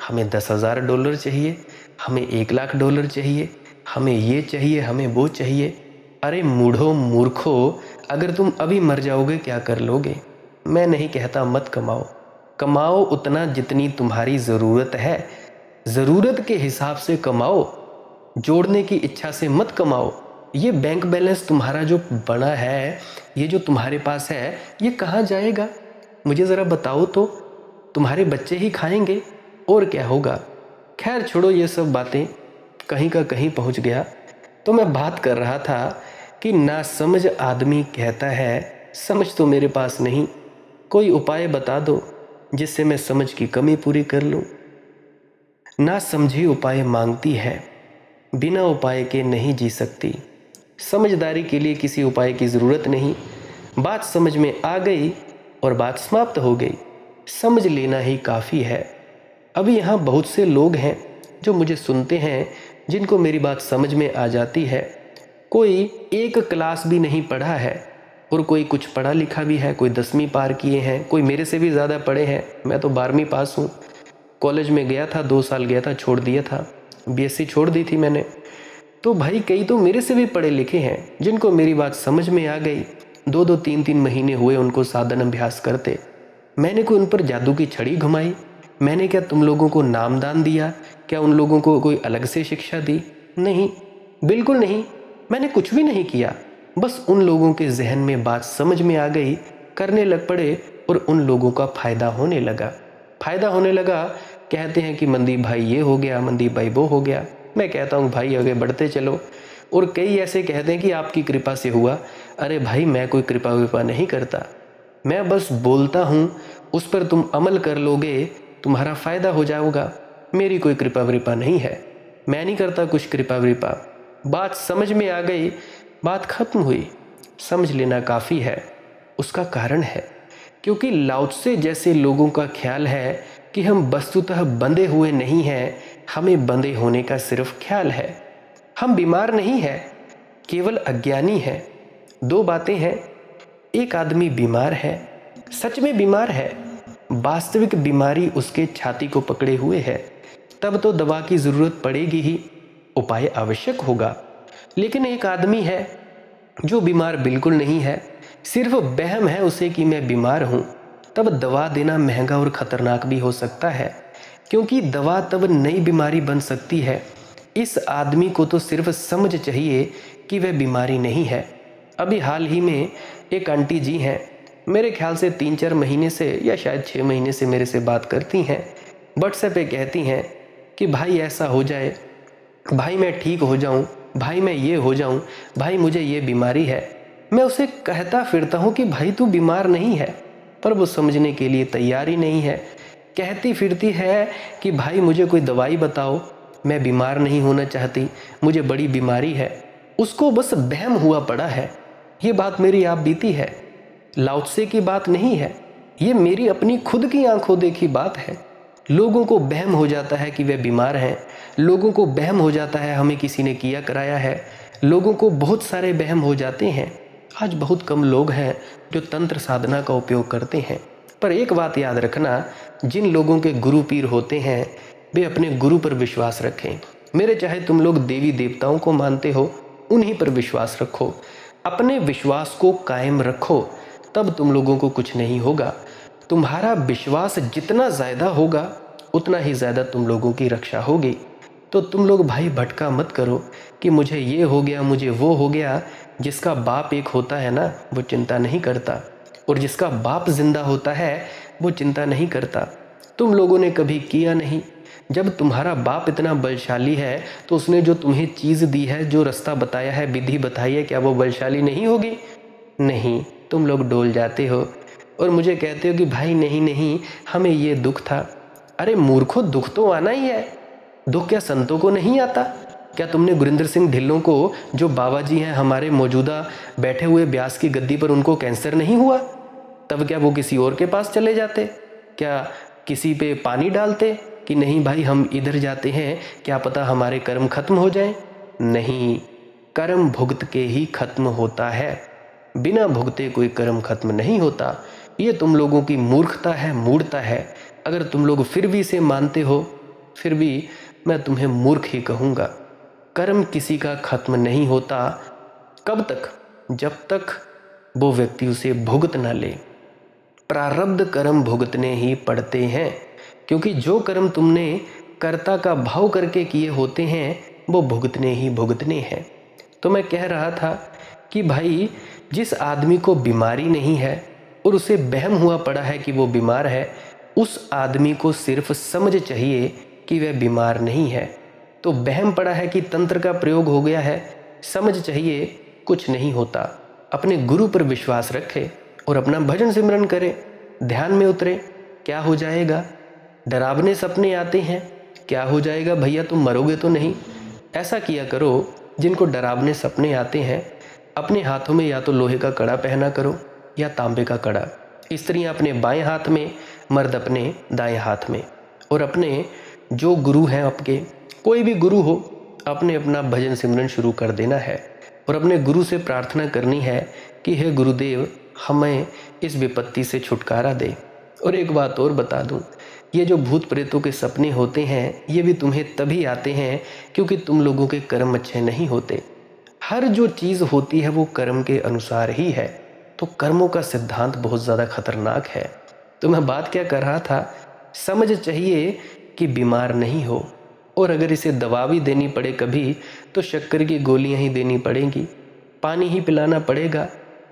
हमें $10,000 चाहिए, हमें $1,00,000 चाहिए, हमें ये चाहिए, हमें वो चाहिए। अरे मूढ़ो मूर्खो, अगर तुम अभी मर जाओगे क्या कर लोगे। मैं नहीं कहता मत कमाओ, कमाओ उतना जितनी तुम्हारी ज़रूरत है, ज़रूरत के हिसाब से कमाओ, जोड़ने की इच्छा से मत कमाओ। ये बैंक बैलेंस तुम्हारा जो बना है, ये जो तुम्हारे पास है, ये कहाँ जाएगा मुझे ज़रा बताओ तो। तुम्हारे बच्चे ही खाएंगे और क्या होगा। खैर छोड़ो ये सब बातें, कहीं का कहीं पहुँच गया। तो मैं बात कर रहा था कि नासमझ आदमी कहता है समझ तो मेरे पास नहीं, कोई उपाय बता दो जिससे मैं समझ की कमी पूरी कर लूँ। नासमझी उपाय मांगती है, बिना उपाय के नहीं जी सकती। समझदारी के लिए किसी उपाय की ज़रूरत नहीं, बात समझ में आ गई और बात समाप्त हो गई। समझ लेना ही काफ़ी है। अभी यहाँ बहुत से लोग हैं जो मुझे सुनते हैं, जिनको मेरी बात समझ में आ जाती है। कोई एक क्लास भी नहीं पढ़ा है और कोई कुछ पढ़ा लिखा भी है, कोई 10वीं पार किए हैं, कोई मेरे से भी ज़्यादा पढ़े हैं। मैं तो 12वीं पास हूँ। कॉलेज में गया था, 2 साल गया था, छोड़ दिया था, बीएससी छोड़ दी थी मैंने। तो भाई कई तो मेरे से भी पढ़े लिखे हैं, जिनको मेरी बात समझ में आ गई। 2-2 3-3 महीने हुए उनको साधन अभ्यास करते। मैंने कोई उन पर जादू की छड़ी घुमाई? मैंने क्या तुम लोगों को नामदान दिया? क्या उन लोगों को कोई अलग से शिक्षा दी? नहीं, बिल्कुल नहीं। मैंने कुछ भी नहीं किया। बस उन लोगों के जहन में बात समझ में आ गई, करने लग पड़े और उन लोगों का फ़ायदा होने लगा। कहते हैं कि मनदीप भाई ये हो गया, मनदीप भाई वो हो गया। मैं कहता हूँ भाई आगे बढ़ते चलो। और कई ऐसे कहते हैं कि आपकी कृपा से हुआ। अरे भाई मैं कोई कृपा विपा नहीं करता, मैं बस बोलता हूँ, उस पर तुम अमल कर लोगे, तुम्हारा फ़ायदा हो जाएगा। मेरी कोई कृपा वृपा नहीं है, मैं नहीं करता कुछ कृपा वृपा। बात समझ में आ गई, बात खत्म हुई। समझ लेना काफ़ी है। उसका कारण है क्योंकि लाओ त्से जैसे लोगों का ख्याल है कि हम वस्तुतः बंधे हुए नहीं हैं, हमें बंधे होने का सिर्फ ख्याल है। हम बीमार नहीं हैं, केवल अज्ञानी हैं। 2 बातें हैं, एक आदमी बीमार है, सच में बीमार है, वास्तविक बीमारी उसके छाती को पकड़े हुए है, तब तो दवा की ज़रूरत पड़ेगी ही, उपाय आवश्यक होगा। लेकिन एक आदमी है जो बीमार बिल्कुल नहीं है, सिर्फ वहम है उसे कि मैं बीमार हूँ, तब दवा देना महंगा और ख़तरनाक भी हो सकता है, क्योंकि दवा तब नई बीमारी बन सकती है। इस आदमी को तो सिर्फ समझ चाहिए कि वह बीमारी नहीं है। अभी हाल ही में एक आंटी जी हैं, मेरे ख्याल से 3-4 महीने से या शायद 6 महीने से मेरे से बात करती हैं। व्हाट्सएप पे कहती हैं कि भाई ऐसा हो जाए, भाई मैं ठीक हो जाऊं, भाई मैं ये हो जाऊं, भाई मुझे ये बीमारी है। मैं उसे कहता फिरता हूं कि भाई तू बीमार नहीं है, पर वो समझने के लिए तैयार ही नहीं है। कहती फिरती है कि भाई मुझे कोई दवाई बताओ, मैं बीमार नहीं होना चाहती, मुझे बड़ी बीमारी है। उसको बस वहम हुआ पड़ा है। ये बात मेरी आप बीती है, लाओ त्से की बात नहीं है, ये मेरी अपनी खुद की आंखों देखी बात है। लोगों को वहम हो जाता है कि वे बीमार हैं, लोगों को वहम हो जाता है हमें किसी ने किया कराया है, लोगों को बहुत सारे वहम हो जाते हैं। आज बहुत कम लोग हैं जो तंत्र साधना का उपयोग करते हैं। पर एक बात याद रखना, जिन लोगों के गुरु पीर होते हैं वे अपने गुरु पर विश्वास रखें। मेरे चाहे तुम लोग देवी देवताओं को मानते हो, उन्हीं पर विश्वास रखो, अपने विश्वास को कायम रखो, तब तुम लोगों को कुछ नहीं होगा। तुम्हारा विश्वास जितना ज़्यादा होगा उतना ही ज़्यादा तुम लोगों की रक्षा होगी। तो तुम लोग भाई भटका मत करो कि मुझे ये हो गया, मुझे वो हो गया। जिसका बाप एक होता है ना, वो चिंता नहीं करता, और जिसका बाप जिंदा होता है वो चिंता नहीं करता। तुम लोगों ने कभी किया नहीं। जब तुम्हारा बाप इतना बलशाली है तो उसने जो तुम्हें चीज़ दी है, जो रास्ता बताया है, विधि बताई है, क्या वो बलशाली नहीं होगी? नहीं। तुम लोग डोल जाते हो और मुझे कहते हो कि भाई नहीं नहीं हमें ये दुख था। अरे मूर्खों, दुख तो आना ही है। दुख क्या संतों को नहीं आता? क्या तुमने गुरिंदर सिंह ढिल्लों को, जो बाबा जी हैं हमारे मौजूदा बैठे हुए ब्यास की गद्दी पर, उनको कैंसर नहीं हुआ? तब क्या वो किसी और के पास चले जाते? क्या किसी पे पानी डालते कि नहीं भाई हम इधर जाते हैं, क्या पता हमारे कर्म खत्म हो जाएं? नहीं, कर्म भुगत के ही खत्म होता है, बिना भुगते कोई कर्म खत्म नहीं होता। ये तुम लोगों की मूर्खता है, मूढ़ता है। अगर तुम लोग फिर भी इसे मानते हो, फिर भी मैं तुम्हें मूर्ख ही कहूँगा। कर्म किसी का खत्म नहीं होता। कब तक? जब तक वो व्यक्ति उसे भुगत ना ले। प्रारब्ध कर्म भुगतने ही पड़ते हैं, क्योंकि जो कर्म तुमने कर्ता का भाव करके किए होते हैं वो भुगतने ही भुगतने हैं। तो मैं कह रहा था कि भाई जिस आदमी को बीमारी नहीं है और उसे वहम हुआ पड़ा है कि वो बीमार है, उस आदमी को सिर्फ समझ चाहिए कि वह बीमार नहीं है। तो वहम पड़ा है कि तंत्र का प्रयोग हो गया है, समझ चाहिए कुछ नहीं होता। अपने गुरु पर विश्वास रखे और अपना भजन सिमरन करे, ध्यान में उतरे। क्या हो जाएगा? डरावने सपने आते हैं, क्या हो जाएगा भैया, तुम मरोगे तो नहीं? ऐसा किया करो, जिनको डरावने सपने आते हैं अपने हाथों में या तो लोहे का कड़ा पहना करो या तांबे का कड़ा। स्त्रियां अपने बाएं हाथ में, मर्द अपने दाएं हाथ में। और अपने जो गुरु हैं, आपके कोई भी गुरु हो, अपने अपना भजन सिमरन शुरू कर देना है और अपने गुरु से प्रार्थना करनी है कि हे गुरुदेव हमें इस विपत्ति से छुटकारा दे। और एक बात और बता दूं, ये जो भूत प्रेतों के सपने होते हैं ये भी तुम्हें तभी आते हैं क्योंकि तुम लोगों के कर्म अच्छे नहीं होते। हर जो चीज़ होती है वो कर्म के अनुसार ही है, तो कर्मों का सिद्धांत बहुत ज़्यादा खतरनाक है। तो मैं बात क्या कर रहा था, समझ चाहिए कि बीमार नहीं हो, और अगर इसे दवा भी देनी पड़े कभी तो शक्कर की गोलियां ही देनी पड़ेंगी, पानी ही पिलाना पड़ेगा।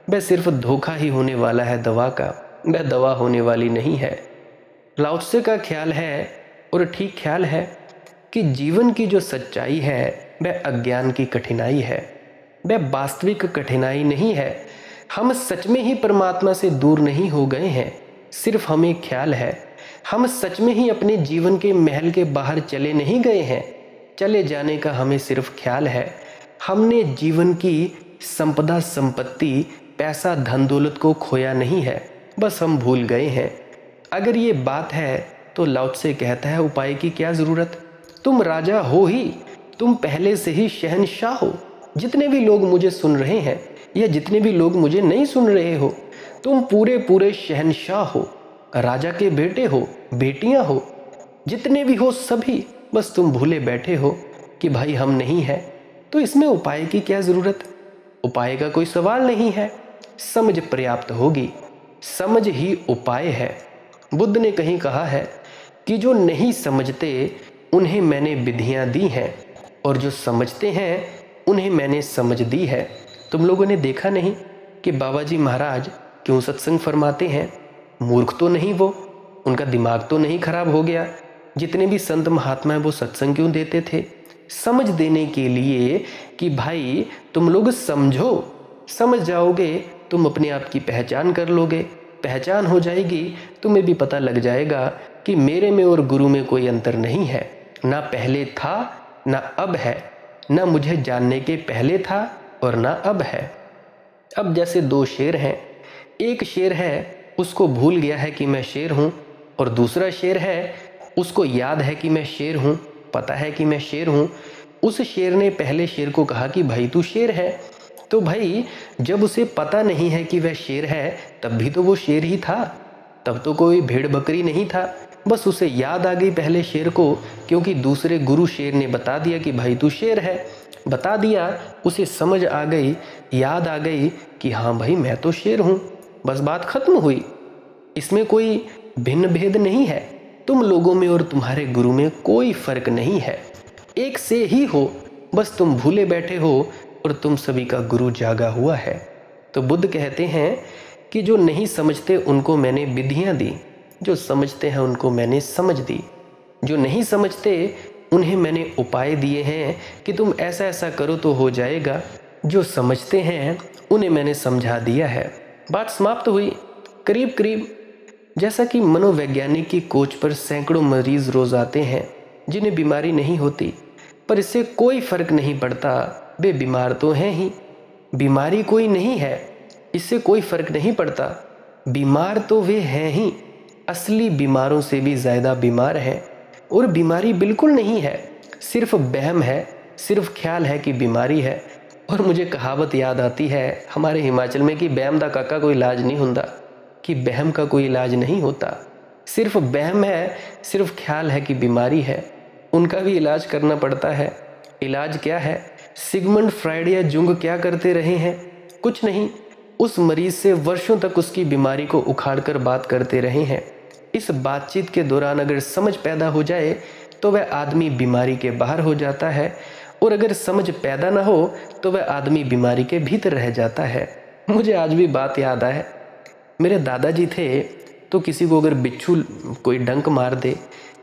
वह सिर्फ धोखा ही होने वाला है दवा का, वह दवा होने वाली नहीं है। लाओ त्से का ख्याल है, और ठीक ख्याल है, कि जीवन की जो सच्चाई है वह अज्ञान की कठिनाई है, वह वास्तविक कठिनाई नहीं है। हम सच में ही परमात्मा से दूर नहीं हो गए हैं, सिर्फ हमें ख्याल है। हम सच में ही अपने जीवन के महल के बाहर चले नहीं गए हैं, चले जाने का हमें सिर्फ ख्याल है। हमने जीवन की संपदा, संपत्ति, पैसा, धन दौलत को खोया नहीं है, बस हम भूल गए हैं। अगर ये बात है तो लाओ त्से कहता है उपाय की क्या ज़रूरत? तुम राजा हो ही, तुम पहले से ही शहंशाह हो। जितने भी लोग मुझे सुन रहे हैं या जितने भी लोग मुझे नहीं सुन रहे हो, तुम पूरे पूरे शहंशाह हो, राजा के बेटे हो, बेटियां हो, जितने भी हो सभी। बस तुम भूले बैठे हो कि भाई हम नहीं हैं। तो इसमें उपाय की क्या ज़रूरत? उपाय का कोई सवाल नहीं है, समझ पर्याप्त होगी। समझ ही उपाय है। बुद्ध ने कहीं कहा है कि जो नहीं समझते उन्हें मैंने विधियां दी हैं, और जो समझते हैं उन्हें मैंने समझ दी है। तुम लोगों ने देखा नहीं कि बाबा जी महाराज क्यों सत्संग फरमाते हैं? मूर्ख तो नहीं वो, उनका दिमाग तो नहीं खराब हो गया? जितने भी संत महात्मा हैं वो सत्संग क्यों देते थे? समझ देने के लिए कि भाई तुम लोग समझो, समझ जाओगे तुम अपने आप की पहचान कर लोगे, पहचान हो जाएगी, तुम्हें भी पता लग जाएगा कि मेरे में और गुरु में कोई अंतर नहीं है, ना पहले था ना अब है, ना मुझे जानने के पहले था और ना अब है। अब जैसे दो शेर हैं, एक शेर है उसको भूल गया है कि मैं शेर हूँ, और दूसरा शेर है उसको याद है कि मैं शेर हूँ, पता है कि मैं शेर हूँ। उस शेर ने पहले शेर को कहा कि भाई तू शेर है, तो भाई जब उसे पता नहीं है कि वह शेर है तब भी तो वो शेर ही था, तब तो कोई भेड़ बकरी नहीं था। बस उसे याद आ गई पहले शेर को, क्योंकि दूसरे गुरु शेर ने बता दिया कि भाई तू शेर है, बता दिया, उसे समझ आ गई, याद आ गई कि हाँ भाई मैं तो शेर हूँ। बस बात खत्म हुई। इसमें कोई भिन्न भेद नहीं है, तुम लोगों में और तुम्हारे गुरु में कोई फर्क नहीं है, एक से ही हो, बस तुम भूले बैठे हो और तुम सभी का गुरु जागा हुआ है। तो बुद्ध कहते हैं कि जो नहीं समझते उनको मैंने विधियां दी, जो समझते हैं उनको मैंने समझ दी, जो नहीं समझते उन्हें मैंने उपाय दिए हैं कि तुम ऐसा ऐसा करो तो हो जाएगा, जो समझते हैं उन्हें मैंने समझा दिया है। बात समाप्त हुई। करीब करीब जैसा कि मनोवैज्ञानिक की कोच पर सैकड़ों मरीज रोज आते हैं जिन्हें बीमारी नहीं होती, पर इससे कोई फर्क नहीं पड़ता, वे बीमार तो हैं ही। बीमारी कोई नहीं है, इससे कोई फर्क नहीं पड़ता, बीमार तो वे हैं ही, असली बीमारों से भी ज़्यादा बीमार हैं। और बीमारी बिल्कुल नहीं है, सिर्फ वहम है, सिर्फ ख्याल है कि बीमारी है। और मुझे कहावत याद आती है हमारे हिमाचल में कि वहम दा काका कोई इलाज नहीं होता, कि वहम का कोई इलाज नहीं होता, सिर्फ वहम है, सिर्फ ख्याल है कि बीमारी है, उनका भी इलाज करना पड़ता है। इलाज क्या है? सिगमंड फ्राइड या जुंग क्या करते रहे हैं? कुछ नहीं, उस मरीज से वर्षों तक उसकी बीमारी को उखाड़कर बात करते रहे हैं। इस बातचीत के दौरान अगर समझ पैदा हो जाए तो वह आदमी बीमारी के बाहर हो जाता है, और अगर समझ पैदा ना हो तो वह आदमी बीमारी के भीतर रह जाता है। मुझे आज भी बात याद आए, मेरे दादाजी थे, तो किसी को अगर बिच्छू कोई डंक मार दे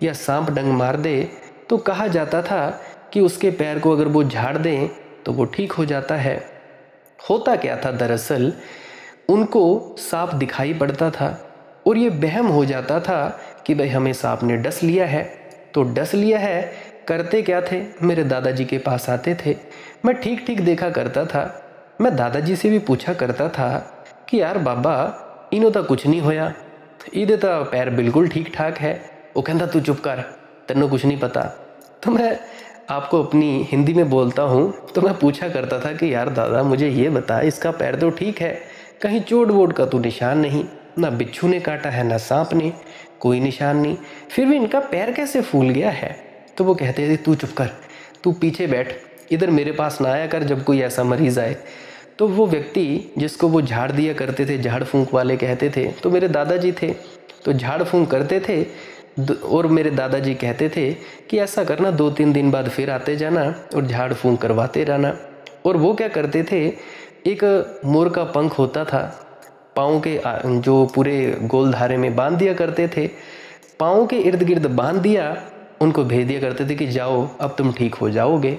या सांप डंक मार दे तो कहा जाता था कि उसके पैर को अगर वो झाड़ दें तो वो ठीक हो जाता है। होता क्या था दरअसल, उनको सांप दिखाई पड़ता था और ये वहम हो जाता था कि भाई हमें सांप ने डस लिया है। तो डस लिया है, करते क्या थे, मेरे दादाजी के पास आते थे, मैं ठीक ठीक देखा करता था। मैं दादाजी से भी पूछा करता था कि यार बाबा इन्हों तो कुछ नहीं होया, इधे तो पैर बिल्कुल ठीक ठाक है। वो कहता तू चुप कर, तेनों कुछ नहीं पता। तो मैं आपको अपनी हिंदी में बोलता हूँ, तो मैं पूछा करता था कि यार दादा मुझे ये बता, इसका पैर तो ठीक है, कहीं चोट वोट का तो निशान नहीं, ना बिच्छू ने काटा है ना सांप ने, कोई निशान नहीं, फिर भी इनका पैर कैसे फूल गया है? तो वो कहते थे तू चुप कर, तू पीछे बैठ, इधर मेरे पास ना आया कर जब कोई ऐसा मरीज़ आए। तो वो व्यक्ति जिसको वो झाड़ दिया करते थे, झाड़ फूंक वाले कहते थे, तो मेरे दादाजी थे, तो झाड़ फूंक करते थे। और मेरे दादाजी कहते थे कि ऐसा करना, 2-3 दिन बाद फिर आते जाना और झाड़ फूंक करवाते रहना। और वो क्या करते थे, एक मोर का पंख होता था, पाँव के जो पूरे गोल धारे में बांध दिया करते थे, पाँव के इर्द गिर्द बांध दिया, उनको भेज दिया करते थे कि जाओ अब तुम ठीक हो जाओगे।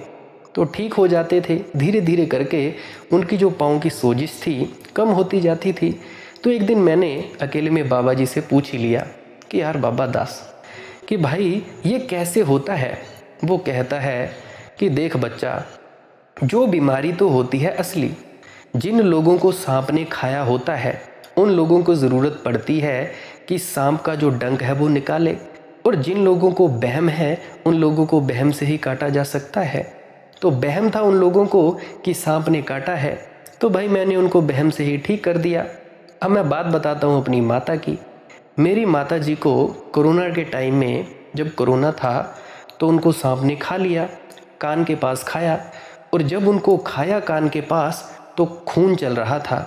तो ठीक हो जाते थे, धीरे धीरे करके उनकी जो पाँव की सोजिश थी कम होती जाती थी। तो एक दिन मैंने अकेले में बाबा जी से पूछ ही लिया कि यार बाबा दास, कि भाई ये कैसे होता है? वो कहता है कि देख बच्चा, जो बीमारी तो होती है असली, जिन लोगों को सांप ने खाया होता है उन लोगों को ज़रूरत पड़ती है कि सांप का जो डंक है वो निकाले, और जिन लोगों को वहम है उन लोगों को वहम से ही काटा जा सकता है। तो वहम था उन लोगों को कि सांप ने काटा है, तो भाई मैंने उनको वहम से ही ठीक कर दिया। अब मैं बात बताता हूँ अपनी माता की। मेरी माता जी को कोरोना के टाइम में, जब कोरोना था तो उनको सांप ने खा लिया, कान के पास खाया, और जब उनको खाया कान के पास तो खून चल रहा था,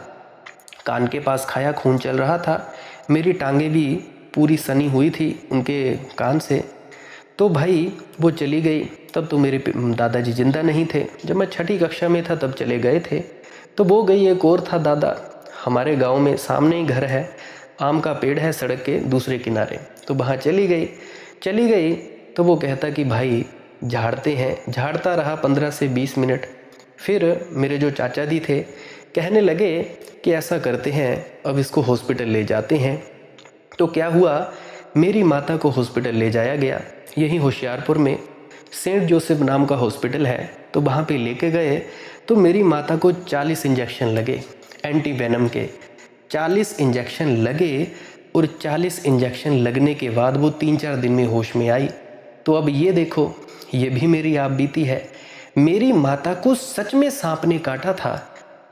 कान के पास खाया खून चल रहा था, मेरी टांगें भी पूरी सनी हुई थी उनके कान से। तो भाई वो चली गई, तब तो मेरे दादाजी जिंदा नहीं थे, जब मैं 6ठी कक्षा में था तब चले गए थे। तो वो गई, एक और था दादा, हमारे गांव में सामने ही घर है, आम का पेड़ है सड़क के दूसरे किनारे, तो वहाँ चली गई। तो वो कहता कि भाई झाड़ते हैं, झाड़ता रहा 15 से 20 मिनट। फिर मेरे जो चाचा जी थे कहने लगे कि ऐसा करते हैं, अब इसको हॉस्पिटल ले जाते हैं। तो क्या हुआ मेरी माता को हॉस्पिटल ले जाया गया। यहीं होशियारपुर में सेंट जोसेफ नाम का हॉस्पिटल है, तो वहाँ पे लेके गए तो मेरी माता को 40 इंजेक्शन लगे एंटी वेनम के। 40 इंजेक्शन लगे और 40 इंजेक्शन लगने के बाद वो 3-4 दिन में होश में आई। तो अब ये देखो, ये भी मेरी आप बीती है। मेरी माता को सच में सांप ने काटा था,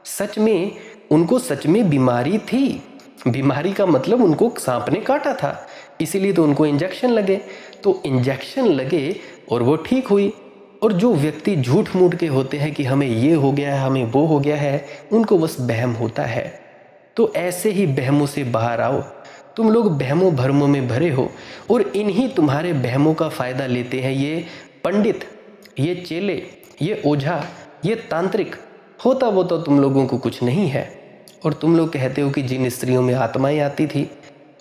सच में उनको सच में बीमारी थी। बीमारी का मतलब उनको सांप ने काटा था, इसीलिए तो उनको इंजेक्शन लगे। तो इंजेक्शन लगे और वो ठीक हुई। और जो व्यक्ति झूठ मूठ के होते हैं कि हमें ये हो गया है, हमें वो हो गया है, उनको बस वहम होता है। तो ऐसे ही वहमों से बाहर आओ। तुम लोग वहमों भरमों में भरे हो और इन्हीं तुम्हारे वहमों का फ़ायदा लेते हैं ये पंडित, ये चेले, ये ओझा, ये तांत्रिक। होता वो तो तुम लोगों को कुछ नहीं है। और तुम लोग कहते हो कि जिन स्त्रियों में आत्माएं आती थी,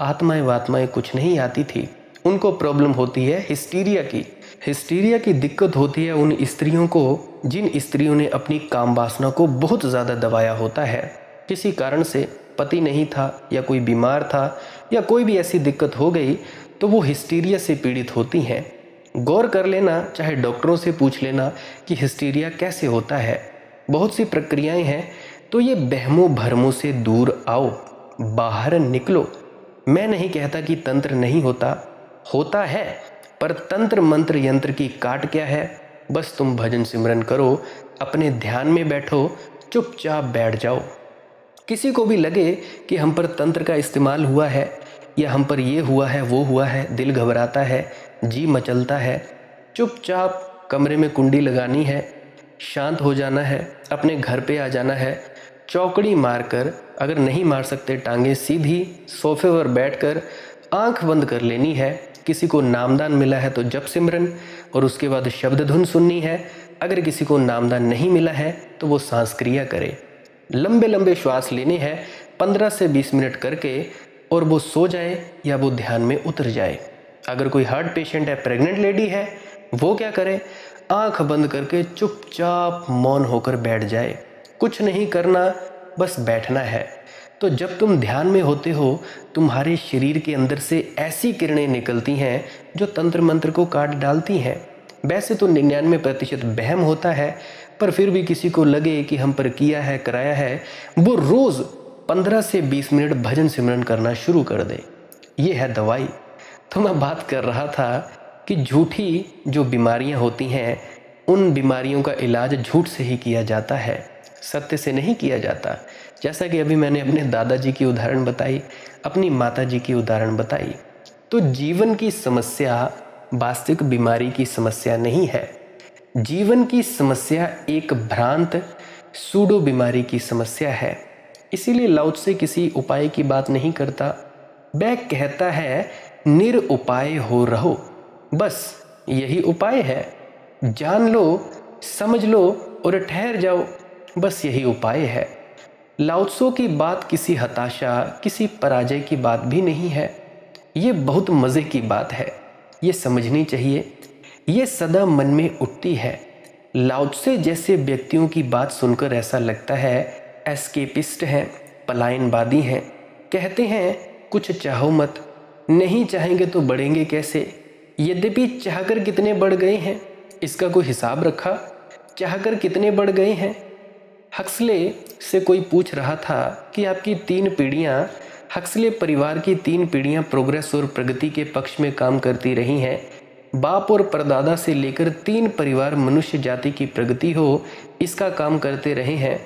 आत्माएं वात्माएं कुछ नहीं आती थी। उनको प्रॉब्लम होती है हिस्टीरिया की। हिस्टीरिया की दिक्कत होती है उन स्त्रियों को जिन स्त्रियों ने अपनी काम वासना को बहुत ज़्यादा दबाया होता है। किसी कारण से पति नहीं था या कोई बीमार था या कोई भी ऐसी दिक्कत हो गई तो वो हिस्टीरिया से पीड़ित होती हैं। गौर कर लेना, चाहे डॉक्टरों से पूछ लेना कि हिस्टीरिया कैसे होता है। बहुत सी प्रक्रियाएं हैं। तो ये वहमों भरमों से दूर आओ, बाहर निकलो। मैं नहीं कहता कि तंत्र नहीं होता, होता है, पर तंत्र मंत्र यंत्र की काट क्या है। बस तुम भजन सिमरन करो, अपने ध्यान में बैठो, चुपचाप बैठ जाओ। किसी को भी लगे कि हम पर तंत्र का इस्तेमाल हुआ है या हम पर ये हुआ है वो हुआ है, दिल घबराता है, जी मचलता है, चुपचाप कमरे में कुंडी लगानी है, शांत हो जाना है, अपने घर पे आ जाना है। चौकड़ी मारकर, अगर नहीं मार सकते टांगे सीधी सोफे पर बैठकर आंख बंद कर लेनी है। किसी को नामदान मिला है तो जप सिमरन और उसके बाद शब्द धुन सुननी है। अगर किसी को नामदान नहीं मिला है तो वो सांस क्रिया करे। लंबे लंबे श्वास लेने हैं 15 से 20 मिनट करके, और वो सो जाए या वो ध्यान में उतर जाए। अगर कोई हार्ट पेशेंट है, प्रेग्नेंट लेडी है, वो क्या करे, आंख बंद करके चुपचाप मौन होकर बैठ जाए। कुछ नहीं करना, बस बैठना है। तो जब तुम ध्यान में होते हो, तुम्हारे शरीर के अंदर से ऐसी किरणें निकलती हैं जो तंत्र मंत्र को काट डालती हैं। वैसे तो 99% वहम होता है, पर फिर भी किसी को लगे कि हम पर किया है, कराया है, वो रोज़ 15 से 20 मिनट भजन सिमरन करना शुरू कर दे। ये है दवाई। तो मैं बात कर रहा था कि झूठी जो बीमारियां होती हैं, उन बीमारियों का इलाज झूठ से ही किया जाता है, सत्य से नहीं किया जाता। जैसा कि अभी मैंने अपने दादाजी की उदाहरण बताई, अपनी माताजी की उदाहरण बताई। तो जीवन की समस्या वास्तविक बीमारी की समस्या नहीं है। जीवन की समस्या एक भ्रांत सूडो बीमारी की समस्या है। इसीलिए लाओ त्से किसी उपाय की बात नहीं करता, वह कहता है निरुपाय हो रहो। बस यही उपाय है। जान लो, समझ लो और ठहर जाओ, बस यही उपाय है। लाओ त्से की बात किसी हताशा, किसी पराजय की बात भी नहीं है। ये बहुत मज़े की बात है, ये समझनी चाहिए। ये सदा मन में उठती है। लाओ त्से जैसे व्यक्तियों की बात सुनकर ऐसा लगता है एस्केपिस्ट हैं, पलायनवादी हैं। कहते हैं कुछ चाहो मत, नहीं चाहेंगे तो बढ़ेंगे कैसे। यद्यपि चाहकर कितने बढ़ गए हैं, इसका कोई हिसाब रखा? चाहकर कितने बढ़ गए हैं? हक्सले से कोई पूछ रहा था कि आपकी 3 पीढ़ियां, हक्सले परिवार की 3 पीढ़ियां प्रोग्रेस और प्रगति के पक्ष में काम करती रही हैं। बाप और परदादा से लेकर 3 परिवार मनुष्य जाति की प्रगति हो, इसका काम करते रहे हैं।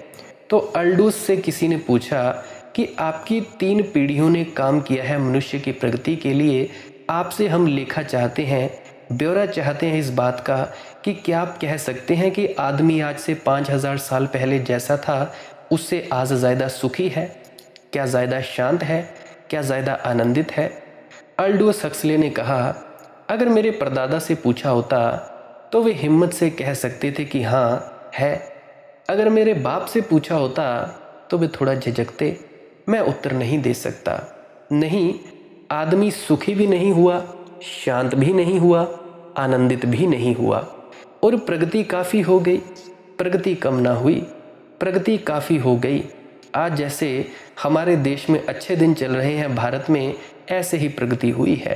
तो अल्डूस से किसी ने पूछा कि आपकी 3 पीढ़ियों ने काम किया है मनुष्य की प्रगति के लिए, आपसे हम लेखा चाहते हैं, ब्यौरा चाहते हैं इस बात का कि क्या आप कह सकते हैं कि आदमी आज से 5000 साल पहले जैसा था उससे आज ज़्यादा सुखी है? क्या ज़्यादा शांत है? क्या ज़्यादा आनंदित है? अल्डूस हक्सले ने कहा, अगर मेरे परदादा से पूछा होता तो वे हिम्मत से कह सकते थे कि हाँ है। अगर मेरे बाप से पूछा होता तो वे थोड़ा झिझकते, मैं उत्तर नहीं दे सकता। नहीं, आदमी सुखी भी नहीं हुआ, शांत भी नहीं हुआ, आनंदित भी नहीं हुआ। और प्रगति काफ़ी हो गई, प्रगति कम ना हुई, प्रगति काफ़ी हो गई। आज जैसे हमारे देश में अच्छे दिन चल रहे हैं, भारत में ऐसे ही प्रगति हुई है।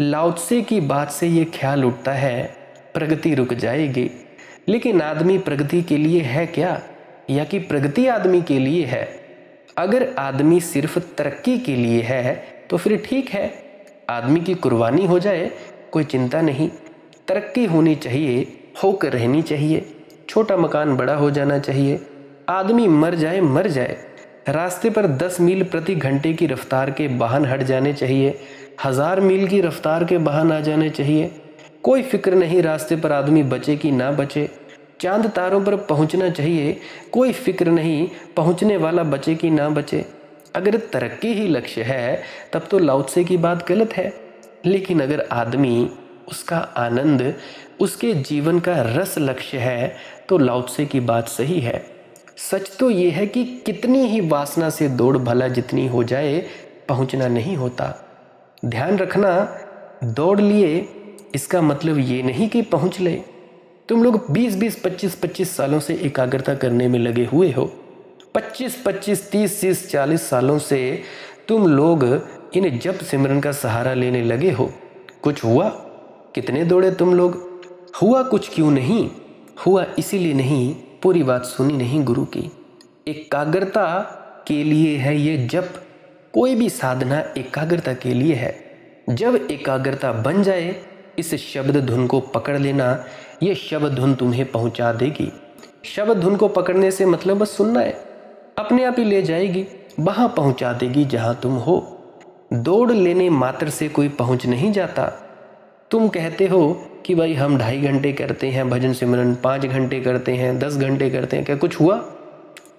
लाओ त्से की बात से ये ख्याल उठता है प्रगति रुक जाएगी, लेकिन आदमी प्रगति के लिए है क्या, या कि प्रगति आदमी के लिए है? अगर आदमी सिर्फ तरक्की के लिए है तो फिर ठीक है, आदमी की कुर्बानी हो जाए, कोई चिंता नहीं। तरक्की होनी चाहिए, होकर रहनी चाहिए, छोटा मकान बड़ा हो जाना चाहिए, आदमी मर जाए मर जाए, रास्ते पर 10 मील प्रति घंटे की रफ्तार के वाहन हट जाने चाहिए, 1000 मील की रफ्तार के वाहन आ जाने चाहिए, कोई फिक्र नहीं रास्ते पर आदमी बचे कि ना बचे, चांद तारों पर पहुंचना चाहिए, कोई फिक्र नहीं पहुंचने वाला बचे कि ना बचे। अगर तरक्की ही लक्ष्य है तब तो लाओ त्से की बात गलत है, लेकिन अगर आदमी, उसका आनंद, उसके जीवन का रस लक्ष्य है तो लाओ त्से की बात सही है। सच तो ये है कि कितनी ही वासना से दौड़ भला जितनी हो जाए, पहुंचना नहीं होता। ध्यान रखना, दौड़ लिए इसका मतलब ये नहीं कि पहुंच ले। तुम लोग 20-20, 25-25 सालों से एकाग्रता करने में लगे हुए हो, 25-25, 30-30, 40 सालों से तुम लोग इन जप सिमरन का सहारा लेने लगे हो। कुछ हुआ? कितने दौड़े तुम लोग? हुआ कुछ क्यों नहीं? हुआ इसीलिए नहीं, पूरी बात सुनी नहीं गुरु की। एकाग्रता के लिए है ये जप, कोई भी साधना एकाग्रता के लिए है। जब एकाग्रता बन जाए, इस शब्द धुन को पकड़ लेना, ये शब्द धुन तुम्हें पहुंचा देगी। शब्द धुन को पकड़ने से मतलब बस सुनना है, अपने आप ही ले जाएगी, वहां पहुंचा देगी जहां तुम हो। दौड़ लेने मात्र से कोई पहुंच नहीं जाता। तुम कहते हो कि भाई हम 2.5 घंटे करते हैं भजन सिमरन, 5 घंटे करते हैं, 10 घंटे करते हैं, क्या कुछ हुआ?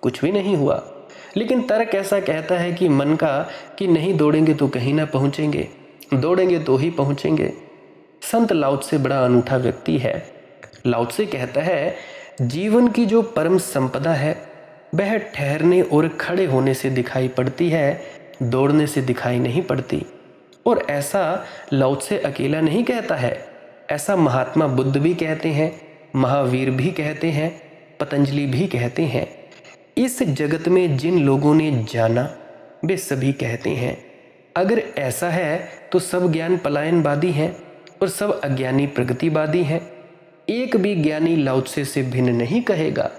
कुछ भी नहीं हुआ। लेकिन तर्क ऐसा कहता है कि मन का, कि नहीं दौड़ेंगे तो कहीं ना पहुंचेंगे, दौड़ेंगे तो ही पहुंचेंगे। संत लाओ त्से बड़ा अनूठा व्यक्ति है। लाओ त्से कहता है जीवन की जो परम संपदा है वह ठहरने और खड़े होने से दिखाई पड़ती है, दौड़ने से दिखाई नहीं पड़ती। और ऐसा लाओ त्से अकेला नहीं कहता है, ऐसा महात्मा बुद्ध भी कहते हैं, महावीर भी कहते हैं, पतंजलि भी कहते हैं। इस जगत में जिन लोगों ने जाना वे सभी कहते हैं। अगर ऐसा है तो सब ज्ञान पलायनवादी हैं और सब अज्ञानी प्रगतिवादी हैं। एक भी ज्ञानी लाओ त्से से भिन्न नहीं कहेगा।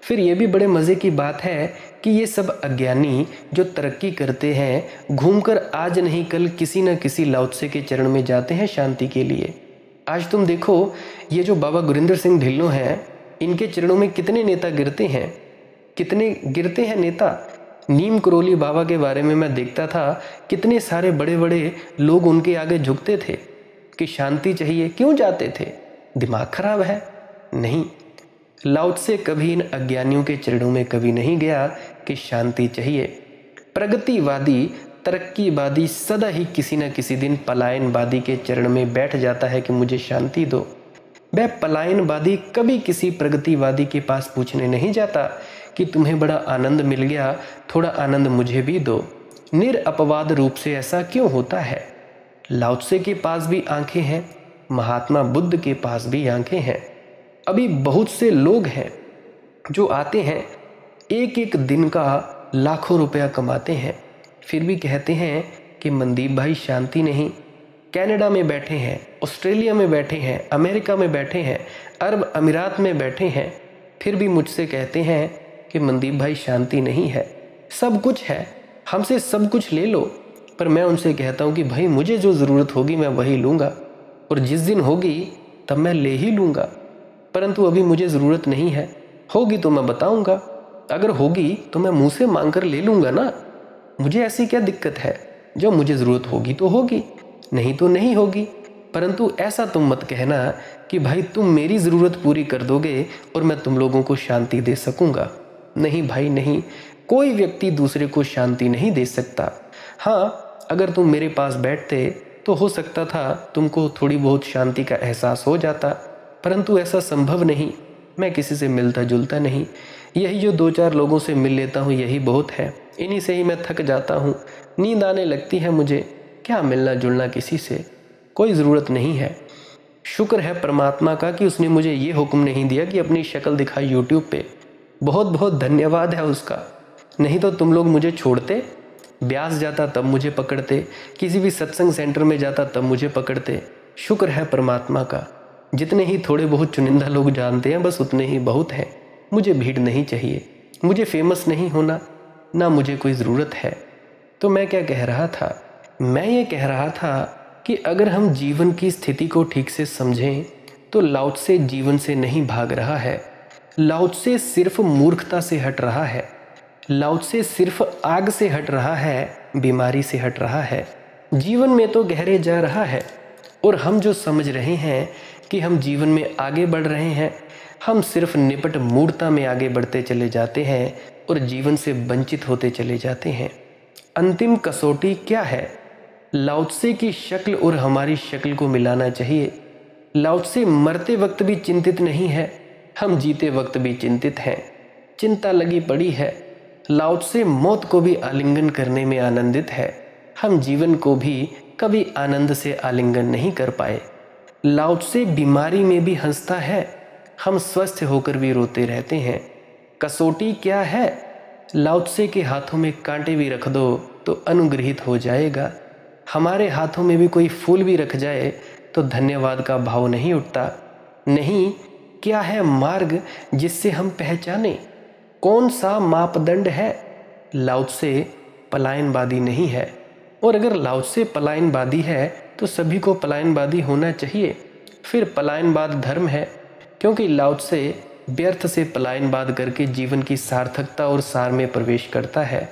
फिर ये भी बड़े मज़े की बात है कि ये सब अज्ञानी जो तरक्की करते हैं, घूमकर आज नहीं कल किसी न किसी लाओ त्से के चरण में जाते हैं शांति के लिए। आज तुम देखो, ये जो बाबा गुरिंदर सिंह ढिल्लों हैं, इनके चरणों में कितने नेता गिरते हैं, कितने गिरते हैं नेता। नीम करोली बाबा के बारे में मैं देखता था, कितने सारे बड़े बड़े लोग उनके आगे झुकते थे कि शांति चाहिए। क्यों जाते थे? दिमाग खराब है? नहीं, लाओ त्से कभी इन अज्ञानियों के चरणों में कभी नहीं गया कि शांति चाहिए। प्रगतिवादी, तरक्कीवादी सदा ही किसी न किसी दिन पलायनवादी के चरण में बैठ जाता है कि मुझे शांति दो। वह पलायनवादी कभी किसी प्रगतिवादी के पास पूछने नहीं जाता कि तुम्हें बड़ा आनंद मिल गया, थोड़ा आनंद मुझे भी दो। निरअपवाद रूप से ऐसा क्यों होता है? लाओ त्से के पास भी आंखें हैं, महात्मा बुद्ध के पास भी आंखें हैं। अभी बहुत से लोग हैं जो आते हैं, एक एक दिन का लाखों रुपया कमाते हैं, फिर भी कहते हैं कि मनदीप भाई शांति नहीं। कनाडा में बैठे हैं, ऑस्ट्रेलिया में बैठे हैं, अमेरिका में बैठे हैं, अरब अमीरात में बैठे हैं, फिर भी मुझसे कहते हैं कि मनदीप भाई शांति नहीं है। सब कुछ है, हमसे सब कुछ ले लो। पर मैं उनसे कहता हूँ कि भाई मुझे जो ज़रूरत होगी मैं वही लूँगा, और जिस दिन होगी तब मैं ले ही लूँगा। परंतु अभी मुझे ज़रूरत नहीं है, होगी तो मैं बताऊँगा, अगर होगी तो मैं मुँह से मांग कर ले लूँगा ना। मुझे ऐसी क्या दिक्कत है? जो मुझे ज़रूरत होगी तो होगी, नहीं तो नहीं होगी। परंतु ऐसा तुम मत कहना कि भाई तुम मेरी ज़रूरत पूरी कर दोगे और मैं तुम लोगों को शांति दे सकूँगा। नहीं भाई नहीं, कोई व्यक्ति दूसरे को शांति नहीं दे सकता। हाँ, अगर तुम मेरे पास बैठते तो हो सकता था तुमको थोड़ी बहुत शांति का एहसास हो जाता, परंतु ऐसा संभव नहीं। मैं किसी से मिलता जुलता नहीं, यही जो 2-4 लोगों से मिल लेता हूँ यही बहुत है। इन्हीं से ही मैं थक जाता हूँ, नींद आने लगती है मुझे। क्या मिलना जुलना किसी से, कोई ज़रूरत नहीं है। शुक्र है परमात्मा का कि उसने मुझे ये हुक्म नहीं दिया कि अपनी शक्ल दिखाई यूट्यूब पे। बहुत बहुत धन्यवाद है उसका, नहीं तो तुम लोग मुझे छोड़ते, ब्यास जाता तब मुझे पकड़ते, किसी भी सत्संग सेंटर में जाता तब मुझे पकड़ते। शुक्र है परमात्मा का, जितने ही थोड़े बहुत चुनिंदा लोग जानते हैं बस उतने ही बहुत हैं। मुझे भीड़ नहीं चाहिए, मुझे फेमस नहीं होना, ना मुझे कोई ज़रूरत है। तो मैं क्या कह रहा था? मैं ये कह रहा था कि अगर हम जीवन की स्थिति को ठीक से समझें तो लाओ त्से जीवन से नहीं भाग रहा है, लाओ त्से सिर्फ मूर्खता से हट रहा है, लाओ त्से सिर्फ आग से हट रहा है, बीमारी से हट रहा है। जीवन में तो गहरे जा रहा है और हम जो समझ रहे हैं कि हम जीवन में आगे बढ़ रहे हैं, हम सिर्फ निपट मूर्खता में आगे बढ़ते चले जाते हैं और जीवन से वंचित होते चले जाते हैं। अंतिम कसौटी क्या है? लाओ त्से की शक्ल और हमारी शक्ल को मिलाना चाहिए। लाओ त्से मरते वक्त भी चिंतित नहीं है, हम जीते वक्त भी चिंतित हैं, चिंता लगी पड़ी है। लाओ त्से मौत को भी आलिंगन करने में आनंदित है, हम जीवन को भी कभी आनंद से आलिंगन नहीं कर पाए। लाओ त्से बीमारी में भी हंसता है, हम स्वस्थ होकर भी रोते रहते हैं। कसौटी क्या है? लाओ त्से के हाथों में कांटे भी रख दो तो अनुग्रहित हो जाएगा। हमारे हाथों में भी कोई फूल भी रख जाए तो धन्यवाद का भाव नहीं उठता। नहीं, क्या है मार्ग जिससे हम पहचाने? कौन सा मापदंड है? लाओ त्से पलायनवादी नहीं है, और अगर लाओ त्से पलायनवादी है तो सभी को पलायनवादी होना चाहिए। फिर पलायनवाद धर्म है, क्योंकि लाओ त्से व्यर्थ से पलायनवाद करके जीवन की सार्थकता और सार में प्रवेश करता है।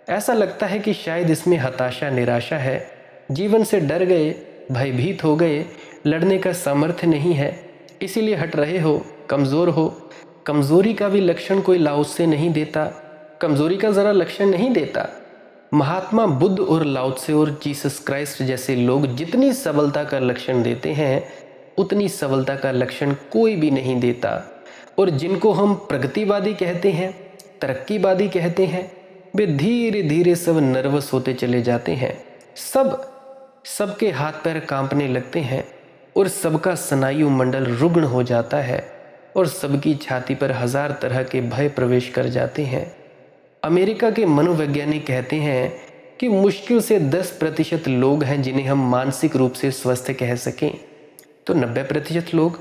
ऐसा लगता है कि शायद इसमें हताशा निराशा है, जीवन से डर गए, भयभीत हो गए, लड़ने का सामर्थ्य नहीं है, इसीलिए हट रहे हो, कमज़ोर हो। कमज़ोरी का भी लक्षण कोई लाओ त्से नहीं देता, कमज़ोरी का ज़रा लक्षण नहीं देता। महात्मा बुद्ध और लाओ त्से और जीसस क्राइस्ट जैसे लोग जितनी सबलता का लक्षण देते हैं उतनी सबलता का लक्षण कोई भी नहीं देता। और जिनको हम प्रगतिवादी कहते हैं, तरक्कीवादी कहते हैं, वे धीरे धीरे सब नर्वस होते चले जाते हैं। सबके हाथ पैर कांपने लगते हैं और सबका स्नायु मंडल रुग्ण हो जाता है और सबकी छाती पर हजार तरह के भय प्रवेश कर जाते हैं। अमेरिका के मनोवैज्ञानिक कहते हैं कि मुश्किल से 10% लोग हैं जिन्हें हम मानसिक रूप से स्वस्थ कह सकें, तो 90% लोग।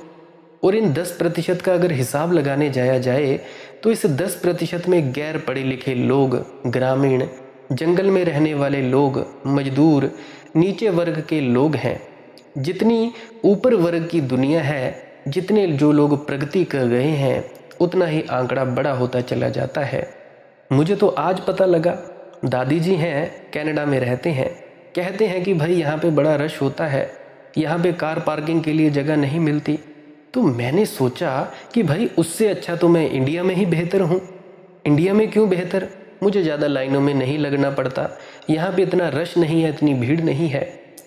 और इन 10% का अगर हिसाब लगाने जाया जाए तो इस 10% में गैर पढ़े लिखे लोग, ग्रामीण, जंगल में रहने वाले लोग, मजदूर, नीचे वर्ग के लोग हैं। जितनी ऊपर वर्ग की दुनिया है, जितने जो लोग प्रगति कर गए हैं, उतना ही आंकड़ा बड़ा होता चला जाता है। मुझे तो आज पता लगा, दादी जी हैं, कनाडा में रहते हैं, कहते हैं कि भाई यहाँ पे बड़ा रश होता है, यहाँ पे कार पार्किंग के लिए जगह नहीं मिलती। तो मैंने सोचा कि भाई उससे अच्छा तो मैं इंडिया में ही बेहतर हूँ। इंडिया में क्यों बेहतर? मुझे ज़्यादा लाइनों में नहीं लगना पड़ता, यहाँ पे इतना रश नहीं है, इतनी भीड़ नहीं है।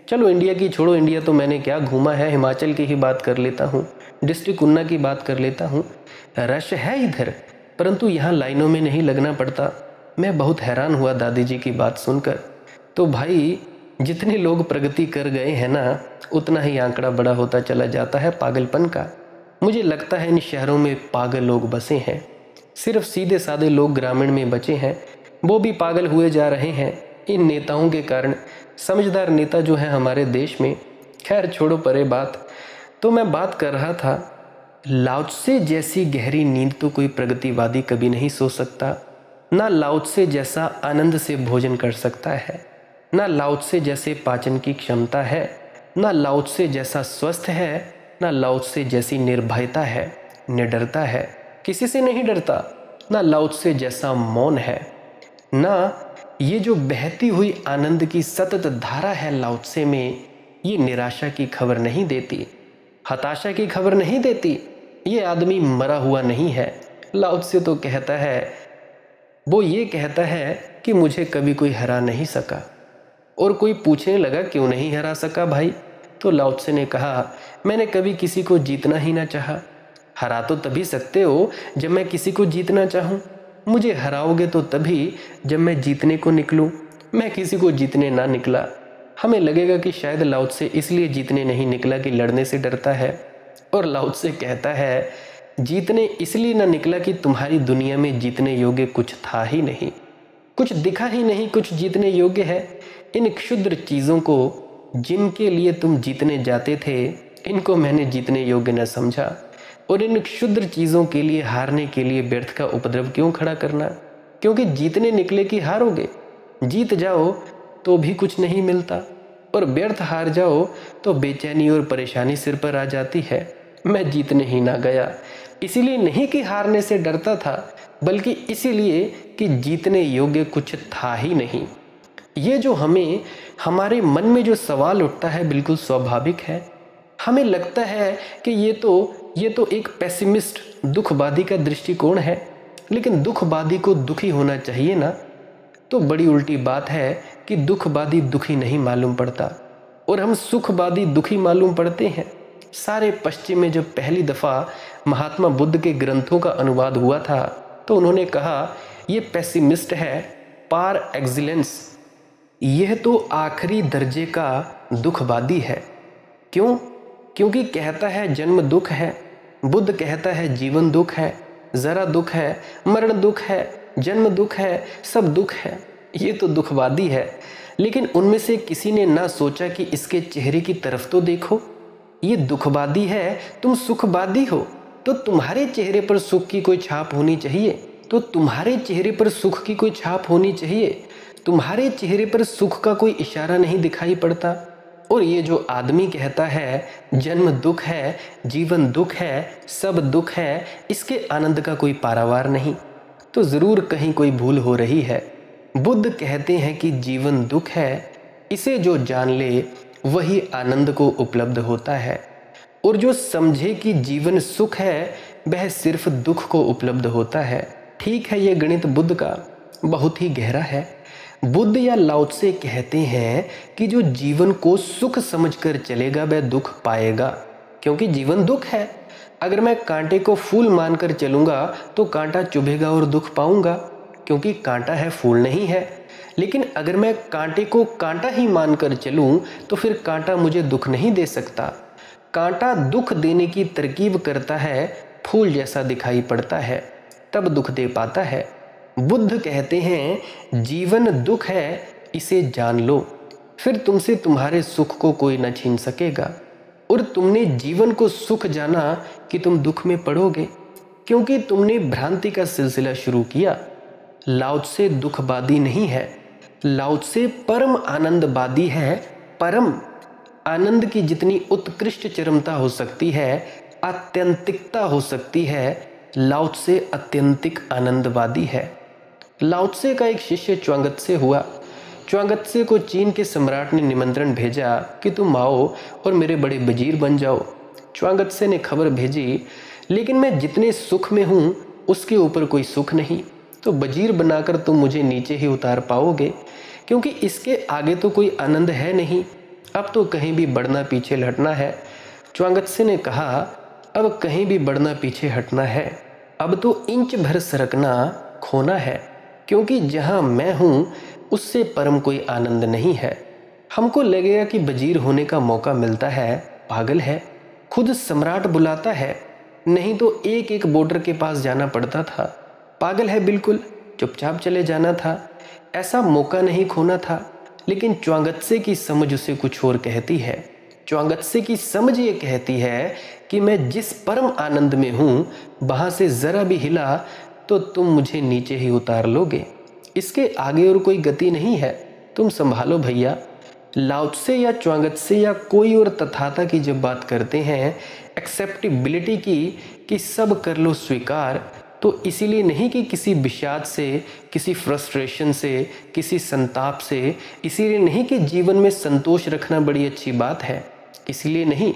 चलो इंडिया की छोड़ो, इंडिया तो मैंने क्या घूमा है, हिमाचल की ही बात कर लेता हूँ, डिस्ट्रिक्ट उन्ना की बात कर लेता हूँ। रश है इधर, परंतु यहाँ लाइनों में नहीं लगना पड़ता। मैं बहुत हैरान हुआ दादी जी की बात सुनकर। तो भाई जितने लोग प्रगति कर गए हैं ना, उतना ही आंकड़ा बड़ा होता चला जाता है पागलपन का। मुझे लगता है इन शहरों में पागल लोग बसे हैं, सिर्फ सीधे साधे लोग ग्रामीण में बचे हैं, वो भी पागल हुए जा रहे हैं इन नेताओं के कारण। समझदार नेता जो है हमारे देश में, खैर छोड़ो परे बात। तो मैं बात कर रहा था, लाओ त्से जैसी गहरी नींद तो कोई प्रगतिवादी कभी नहीं सो सकता, ना लाओ त्से जैसा आनंद से भोजन कर सकता है, ना लाओ त्से जैसे पाचन की क्षमता है, ना लाओ त्से जैसा स्वस्थ है, ना लाओ त्से जैसी निर्भयता है, निडरता है, किसी से नहीं डरता, ना लाओ त्से जैसा मौन है, ना ये जो बहती हुई आनंद की सतत धारा है लाओ त्से में, ये निराशा की खबर नहीं देती, हताशा की खबर नहीं देती। ये आदमी मरा हुआ नहीं है। लाओ त्से तो कहता है, वो ये कहता है कि मुझे कभी कोई हरा नहीं सका। और कोई पूछने लगा क्यों नहीं हरा सका भाई? तो लाओ त्से ने कहा, मैंने कभी किसी को जीतना ही ना चाहा। हरा तो तभी सकते हो जब मैं किसी को जीतना चाहूँ, मुझे हराओगे तो तभी जब मैं जीतने को निकलूँ। मैं किसी को जीतने ना निकला। हमें लगेगा कि शायद लाओ त्से इसलिए जीतने नहीं निकला कि लड़ने से डरता है, और लाओ त्से कहता है जीतने इसलिए ना निकला कि तुम्हारी दुनिया में जीतने योग्य कुछ था ही नहीं। कुछ दिखा ही नहीं कुछ जीतने योग्य है। इन क्षुद्र चीज़ों को जिनके लिए तुम जीतने जाते थे, इनको मैंने जीतने योग्य न समझा। और इन क्षुद्र चीज़ों के लिए हारने के लिए व्यर्थ का उपद्रव क्यों खड़ा करना? क्योंकि जीतने निकले कि हारोगे। जीत जाओ तो भी कुछ नहीं मिलता, और व्यर्थ हार जाओ तो बेचैनी और परेशानी सिर पर आ जाती है। मैं जीतने ही ना गया, इसीलिए नहीं कि हारने से डरता था, बल्कि इसीलिए कि जीतने योग्य कुछ था ही नहीं। ये जो हमारे मन में जो सवाल उठता है बिल्कुल स्वाभाविक है। हमें लगता है कि ये तो एक पेसिमिस्ट दुखवादी का दृष्टिकोण है, लेकिन दुखवादी को दुखी होना चाहिए ना। तो बड़ी उल्टी बात है कि दुखवादी दुखी नहीं मालूम पड़ता और हम सुखवादी दुखी मालूम पड़ते हैं। सारे पश्चिम में जब पहली दफ़ा महात्मा बुद्ध के ग्रंथों का अनुवाद हुआ था तो उन्होंने कहा ये पेसिमिस्ट है पार एक्सीलेंस, यह तो आखिरी दर्जे का दुखवादी है। क्यों? क्योंकि कहता है जन्म दुख है, बुद्ध कहता है जीवन दुख है, ज़रा दुख है, मरण दुख है, जन्म दुख है, सब दुख है। ये तो दुखवादी है। लेकिन उनमें से किसी ने ना सोचा कि इसके चेहरे की तरफ तो देखो, ये दुखवादी है, तुम सुखवादी हो, तो तुम्हारे चेहरे पर सुख की कोई छाप होनी चाहिए, तो तुम्हारे चेहरे पर सुख की कोई छाप होनी चाहिए। तुम्हारे चेहरे पर सुख का कोई इशारा नहीं दिखाई पड़ता। और ये जो आदमी कहता है जन्म दुख है, जीवन दुख है, सब दुख है, इसके आनंद का कोई पारावार नहीं, तो ज़रूर कहीं कोई भूल हो रही है। बुद्ध कहते हैं कि जीवन दुख है, इसे जो जान ले वही आनंद को उपलब्ध होता है, और जो समझे कि जीवन सुख है वह सिर्फ दुख को उपलब्ध होता है। ठीक है, ये गणित बुद्ध का बहुत ही गहरा है। बुद्ध या लाओ त्से कहते हैं कि जो जीवन को सुख समझकर चलेगा वह दुख पाएगा, क्योंकि जीवन दुख है। अगर मैं कांटे को फूल मानकर चलूंगा तो कांटा चुभेगा और दुख पाऊंगा, क्योंकि कांटा है, फूल नहीं है। लेकिन अगर मैं कांटे को कांटा ही मानकर चलूं तो फिर कांटा मुझे दुख नहीं दे सकता। कांटा दुख देने की तरकीब करता है, फूल जैसा दिखाई पड़ता है, तब दुख दे पाता है। बुद्ध कहते हैं जीवन दुख है, इसे जान लो, फिर तुमसे तुम्हारे सुख को कोई न छीन सकेगा। और तुमने जीवन को सुख जाना कि तुम दुख में पड़ोगे, क्योंकि तुमने भ्रांति का सिलसिला शुरू किया। लाओ त्से दुखवादी नहीं है, लाओ त्से परम आनंदवादी है। परम आनंद की जितनी उत्कृष्ट चरमता हो सकती है, आत्यंतिकता हो सकती है, लाओ त्से अत्यंतिक आनंदवादी है। लाओ त्से का एक शिष्य च्वांगत्से हुआ। च्वांगत्से को चीन के सम्राट ने निमंत्रण भेजा कि तुम आओ और मेरे बड़े वजीर बन जाओ। च्वांगत्से ने खबर भेजी, लेकिन मैं जितने सुख में हूँ उसके ऊपर कोई सुख नहीं, तो वजीर बनाकर तुम मुझे नीचे ही उतार पाओगे, क्योंकि इसके आगे तो कोई आनंद है नहीं। अब तो कहीं भी बढ़ना पीछे हटना है। च्वांगत्से ने कहा, अब कहीं भी बढ़ना पीछे हटना है, अब तो इंच भर सरकना खोना है, क्योंकि जहाँ मैं हूँ उससे परम कोई आनंद नहीं है। हमको लगेगा कि वजीर होने का मौका मिलता है, पागल है। खुद सम्राट बुलाता है, नहीं तो एक एक बॉर्डर के पास जाना पड़ता था। पागल है बिल्कुल, चुपचाप चले जाना था, ऐसा मौका नहीं खोना था। लेकिन च्वांगत्से की समझ उसे कुछ और कहती है। च्वांगत्से की समझ ये कहती है कि मैं जिस परम आनंद में हूँ वहाँ से ज़रा भी हिला तो तुम मुझे नीचे ही उतार लोगे, इसके आगे और कोई गति नहीं है, तुम संभालो भैया। लाओ त्से या च्वांगत्से या कोई और तथाता की जब बात करते हैं एक्सेप्टेबिलिटी की, कि सब कर लो स्वीकार, तो इसीलिए नहीं कि किसी विषाद से, किसी फ्रस्ट्रेशन से, किसी संताप से, इसीलिए नहीं कि जीवन में संतोष रखना बड़ी अच्छी बात है, इसीलिए नहीं।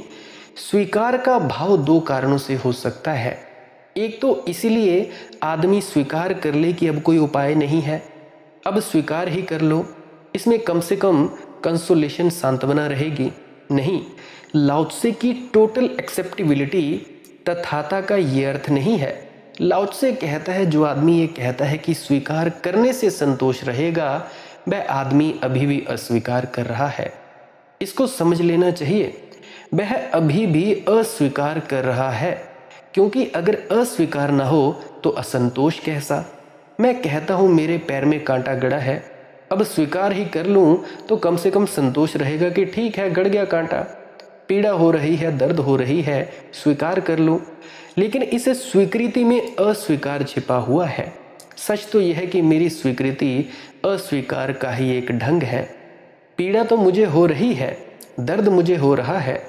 स्वीकार का भाव दो कारणों से हो सकता है। एक तो इसीलिए आदमी स्वीकार कर ले कि अब कोई उपाय नहीं है, अब स्वीकार ही कर लो, इसमें कम से कम कंसोलेशन, सांत्वना रहेगी। नहीं, लाओ त्से की टोटल एक्सेप्टेबिलिटी तथाता का ये अर्थ नहीं है। लाओ त्से कहता है जो आदमी ये कहता है कि स्वीकार करने से संतोष रहेगा, वह आदमी अभी भी अस्वीकार कर रहा है। इसको समझ लेना चाहिए, वह अभी भी अस्वीकार कर रहा है, क्योंकि अगर अस्वीकार ना हो तो असंतोष कैसा। मैं कहता हूँ मेरे पैर में कांटा गड़ा है, अब स्वीकार ही कर लूँ तो कम से कम संतोष रहेगा कि ठीक है, गड़ गया कांटा, पीड़ा हो रही है, दर्द हो रही है, स्वीकार कर लूँ। लेकिन इस स्वीकृति में अस्वीकार छिपा हुआ है। सच तो यह है कि मेरी स्वीकृति अस्वीकार का ही एक ढंग है। पीड़ा तो मुझे हो रही है, दर्द मुझे हो रहा है,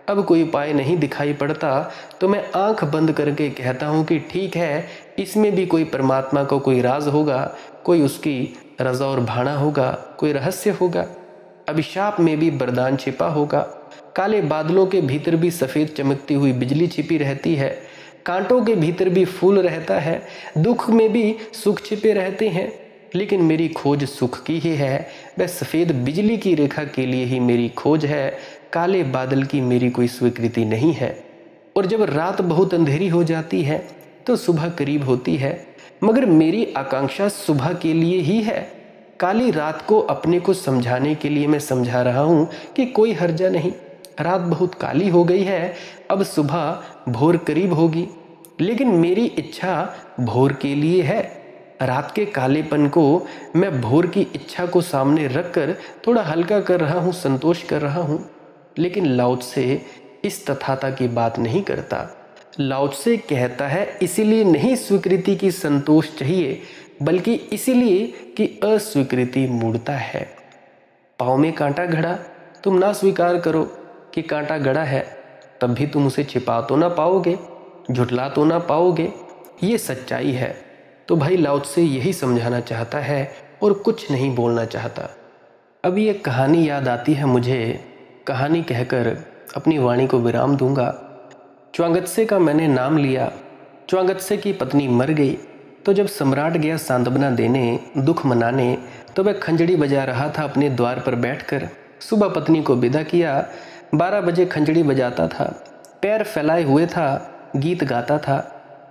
अब कोई उपाय नहीं दिखाई पड़ता तो मैं आंख बंद करके कहता हूँ कि ठीक है, इसमें भी कोई परमात्मा का कोई राज होगा, कोई उसकी रजा और भाना होगा, कोई रहस्य होगा। अभिशाप में भी वरदान छिपा होगा। काले बादलों के भीतर भी सफ़ेद चमकती हुई बिजली छिपी रहती है। कांटों के भीतर भी फूल रहता है। दुख में भी सुख छिपे रहते हैं। लेकिन मेरी खोज सुख की ही है। वह सफ़ेद बिजली की रेखा के लिए ही मेरी खोज है। काले बादल की मेरी कोई स्वीकृति नहीं है। और जब रात बहुत अंधेरी हो जाती है तो सुबह करीब होती है, मगर मेरी आकांक्षा सुबह के लिए ही है। काली रात को अपने को समझाने के लिए मैं समझा रहा हूँ कि कोई हर्जा नहीं, रात बहुत काली हो गई है, अब सुबह भोर करीब होगी। लेकिन मेरी इच्छा भोर के लिए है। रात के कालेपन को मैं भोर की इच्छा को सामने रखकर थोड़ा हल्का कर रहा हूँ, संतोष कर रहा हूँ। लेकिन लाओ त्से इस तथाता की बात नहीं करता। लाओ त्से कहता है इसीलिए नहीं स्वीकृति की संतोष चाहिए, बल्कि इसीलिए कि अस्वीकृति मूढ़ता है। पाँव में कांटा गड़ा, तुम ना स्वीकार करो कि कांटा गड़ा है, तब भी तुम उसे छिपा तो ना पाओगे, झुठला तो ना पाओगे। ये सच्चाई है। तो भाई लाओ त्से यही समझाना चाहता है और कुछ नहीं बोलना चाहता। अब ये कहानी याद आती है मुझे। कहानी कहकर अपनी वाणी को विराम दूंगा। च्वांगत्से का मैंने नाम लिया। च्वांगत्से की पत्नी मर गई तो जब सम्राट गया सांत्वना देने, दुख मनाने, तो वह खंजड़ी बजा रहा था अपने द्वार पर बैठकर। सुबह पत्नी को विदा किया। 12 बजे खंजड़ी बजाता था, पैर फैलाए हुए था, गीत गाता था।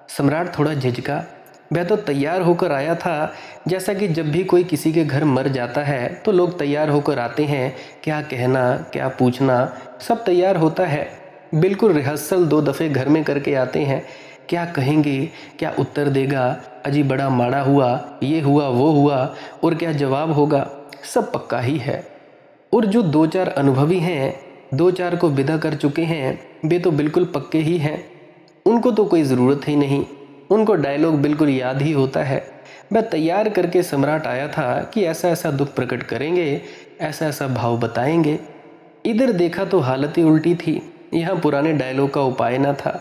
सम्राट थोड़ा झिझका। वह तो तैयार होकर आया था, जैसा कि जब भी कोई किसी के घर मर जाता है तो लोग तैयार होकर आते हैं, क्या कहना, क्या पूछना, सब तैयार होता है। बिल्कुल रिहर्सल 2 दफ़े घर में करके आते हैं। क्या कहेंगे, क्या उत्तर देगा, अजी बड़ा माड़ा हुआ, ये हुआ, वो हुआ, और क्या जवाब होगा, सब पक्का ही है। और जो 2-4 अनुभवी हैं, 2-4 को विदा कर चुके हैं, वे तो बिल्कुल पक्के ही हैं। उनको तो कोई ज़रूरत ही नहीं, उनको डायलॉग बिल्कुल याद ही होता है। वह तैयार करके सम्राट आया था कि ऐसा ऐसा दुख प्रकट करेंगे, ऐसा ऐसा भाव बताएंगे। इधर देखा तो हालत ही उल्टी थी। यहाँ पुराने डायलॉग का उपाय न था।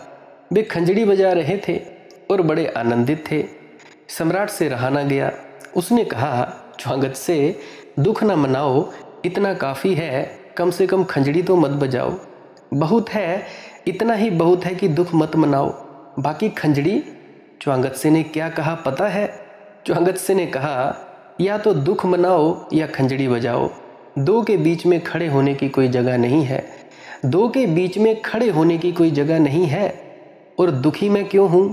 वे खंजड़ी बजा रहे थे और बड़े आनंदित थे। सम्राट से रहा ना गया। उसने कहा, च्वांगत्से दुख न मनाओ, इतना काफ़ी है, कम से कम खंजड़ी तो मत बजाओ। बहुत है, इतना ही बहुत है कि दुख मत मनाओ, बाकी खंजड़ी। च्वांगत्से ने क्या कहा पता है? च्वांगत्से ने कहा, या तो दुख मनाओ या खंजड़ी बजाओ, 2 के बीच में खड़े होने की कोई जगह नहीं है। 2 के बीच में खड़े होने की कोई जगह नहीं है। और दुखी मैं क्यों हूँ?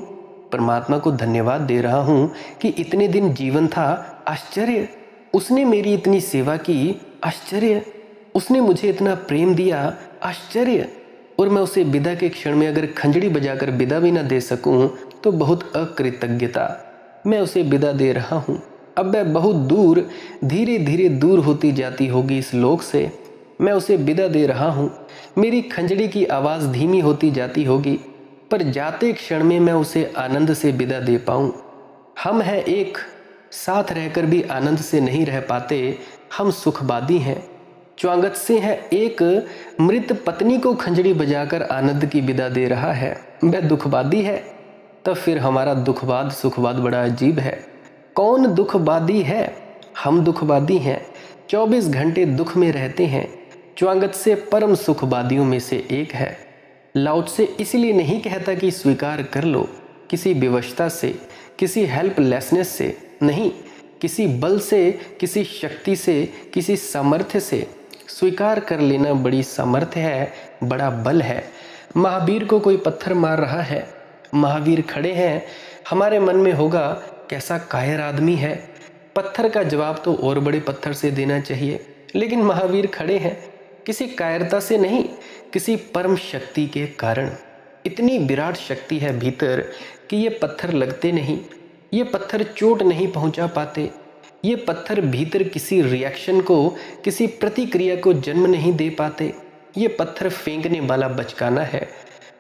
परमात्मा को धन्यवाद दे रहा हूँ कि इतने दिन जीवन था। आश्चर्य, उसने मेरी इतनी सेवा की। आश्चर्य, उसने मुझे इतना प्रेम दिया। आश्चर्य, और मैं उसे विदा के क्षण में अगर खंजड़ी बजाकर विदा भी ना दे सकूं तो बहुत अकृतज्ञता। मैं उसे विदा दे रहा हूँ। अब वह बहुत दूर, धीरे धीरे दूर होती जाती होगी इस लोक से। मैं उसे विदा दे रहा हूँ। मेरी खंजड़ी की आवाज़ धीमी होती जाती होगी, पर जाते क्षण में मैं उसे आनंद से विदा दे पाऊँ। हम हैं एक, साथ रहकर भी आनंद से नहीं रह पाते, हम सुखवादी हैं। च्वांगत्से है एक, मृत पत्नी को खंजड़ी बजाकर आनंद की विदा दे रहा है। वह दुखवादी है। तब फिर हमारा दुखवाद सुखवाद बड़ा अजीब है। कौन दुखवादी है? हम दुखवादी हैं। 24 घंटे दुख में रहते हैं। च्वांगत्से परम सुखवादियों में से एक है। लाओ त्से इसलिए नहीं कहता कि स्वीकार कर लो, किसी विवशता से, किसी हेल्पलेसनेस से नहीं, किसी बल से, किसी शक्ति से, किसी सामर्थ्य से। स्वीकार कर लेना बड़ी सामर्थ्य है, बड़ा बल है। महावीर को कोई पत्थर मार रहा है, महावीर खड़े हैं, हमारे मन में होगा कैसा कायर आदमी है। पत्थर का जवाब तो और बड़े पत्थर से देना चाहिए, लेकिन महावीर खड़े हैं किसी कायरता से नहीं, किसी परम शक्ति के कारण। इतनी विराट शक्ति है भीतर कि ये पत्थर लगते नहीं। ये पत्थर चोट नहीं पहुंचा पाते। ये पत्थर भीतर किसी रिएक्शन को, किसी प्रतिक्रिया को जन्म नहीं दे पाते। ये पत्थर फेंकने वाला बचकाना है।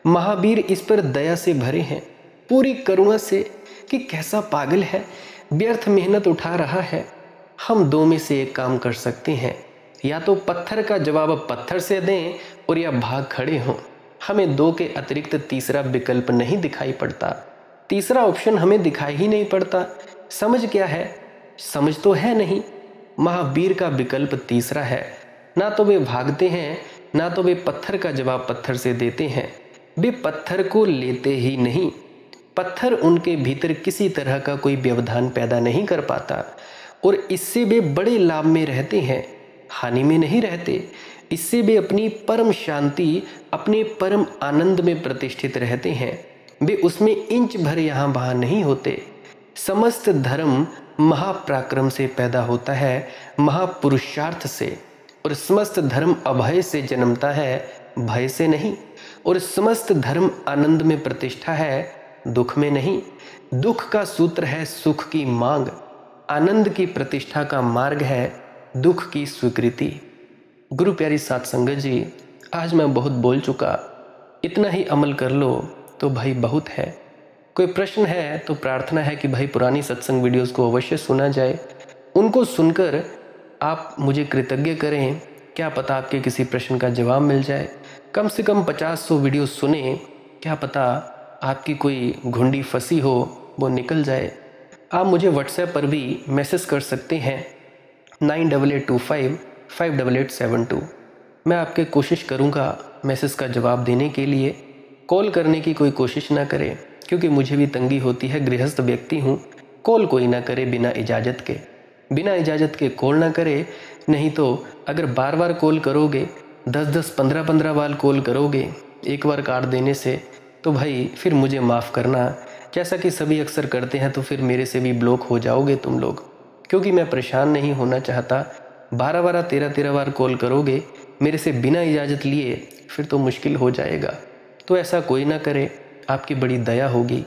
महावीर इस पर दया से भरे हैं, पूरी करुणा से, कि कैसा पागल है, व्यर्थ मेहनत उठा रहा है। हम दो में से एक काम कर सकते हैं, या तो पत्थर का जवाब पत्थर से दें और या भाग खड़े हों। हमें दो के अतिरिक्त तीसरा विकल्प नहीं दिखाई पड़ता। तीसरा ऑप्शन हमें दिखाई ही नहीं पड़ता। समझ क्या है? समझ तो है नहीं। महावीर का विकल्प तीसरा है। ना तो वे भागते हैं, ना तो वे पत्थर का जवाब पत्थर से देते हैं। वे पत्थर को लेते ही नहीं। पत्थर उनके भीतर किसी तरह का कोई व्यवधान पैदा नहीं कर पाता और इससे वे बड़े लाभ में रहते हैं, हानि में नहीं रहते। इससे वे अपनी परम शांति, अपने परम आनंद में प्रतिष्ठित रहते हैं। वे उसमें इंच भर यहाँ वहाँ नहीं होते। समस्त धर्म महापराक्रम से पैदा होता है, महापुरुषार्थ से। और समस्त धर्म अभय से जन्मता है, भय से नहीं। और समस्त धर्म आनंद में प्रतिष्ठा है, दुख में नहीं। दुख का सूत्र है सुख की मांग, आनंद की प्रतिष्ठा का मार्ग है दुख की स्वीकृति। गुरु प्यारी साध संगत जी, आज मैं बहुत बोल चुका। इतना ही अमल कर लो तो भाई बहुत है। कोई प्रश्न है तो प्रार्थना है कि भाई पुरानी सत्संग वीडियोस को अवश्य सुना जाए। उनको सुनकर आप मुझे कृतज्ञ करें। क्या पता आपके किसी प्रश्न का जवाब मिल जाए। कम से कम 50-100 वीडियो सुने, क्या पता आपकी कोई घुंडी फंसी हो वो निकल जाए। आप मुझे व्हाट्सएप पर भी मैसेज कर सकते हैं 9825588872। मैं आपके कोशिश करूँगा मैसेज का जवाब देने के लिए। कॉल करने की कोई कोशिश ना करें, क्योंकि मुझे भी तंगी होती है, गृहस्थ व्यक्ति हूँ। कॉल कोई ना करे बिना इजाज़त के, बिना इजाज़त के कॉल ना करे। नहीं तो अगर बार बार कॉल करोगे, 10-10, 15-15 बार कॉल करोगे एक बार काट देने से, तो भाई फिर मुझे माफ़ करना, जैसा कि सभी अक्सर करते हैं, तो फिर मेरे से भी ब्लॉक हो जाओगे तुम लोग। क्योंकि मैं परेशान नहीं होना चाहता। 12-12, 13-13 बार कॉल करोगे मेरे से बिना इजाज़त लिए, फिर तो मुश्किल हो जाएगा। तो ऐसा कोई ना करे, आपकी बड़ी दया होगी,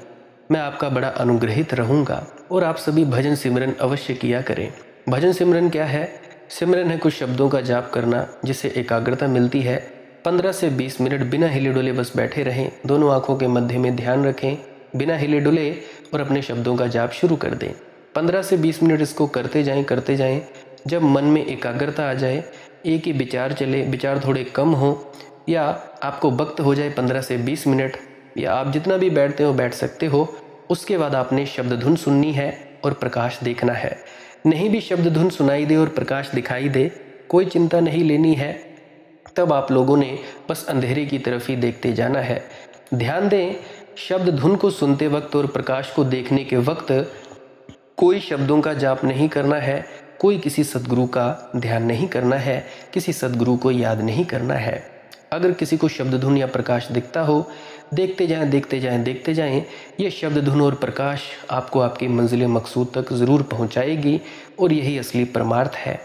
मैं आपका बड़ा अनुग्रहित रहूँगा। और आप सभी भजन सिमरन अवश्य किया करें। भजन सिमरन क्या है? सिमरन है कुछ शब्दों का जाप करना जिससे एकाग्रता मिलती है। 15 से 20 मिनट बिना हिले डुले बस बैठे रहें, दोनों आँखों के मध्य में ध्यान रखें, बिना हिले डुले, और अपने शब्दों का जाप शुरू कर दें। 15 से 20 मिनट इसको करते जाएं। जब मन में एकाग्रता आ जाए, एक ही विचार चले, विचार थोड़े कम हो, या आपको वक्त हो जाए 15 से 20 मिनट, या आप जितना भी बैठते हो बैठ सकते हो, उसके बाद आपने शब्द धुन सुननी है और प्रकाश देखना है। नहीं भी शब्द धुन सुनाई दे और प्रकाश दिखाई दे, कोई चिंता नहीं लेनी है। तब आप लोगों ने बस अंधेरे की तरफ ही देखते जाना है। ध्यान दें, शब्द धुन को सुनते वक्त और प्रकाश को देखने के वक्त कोई शब्दों का जाप नहीं करना है, कोई किसी सद्गुरु का ध्यान नहीं करना है, किसी सद्गुरु को याद नहीं करना है। अगर किसी को शब्द धुन या प्रकाश दिखता हो, देखते जाएं। ये शब्द धुन और प्रकाश आपको आपकी मंजिल मकसूद तक ज़रूर पहुंचाएगी, और यही असली परमार्थ है।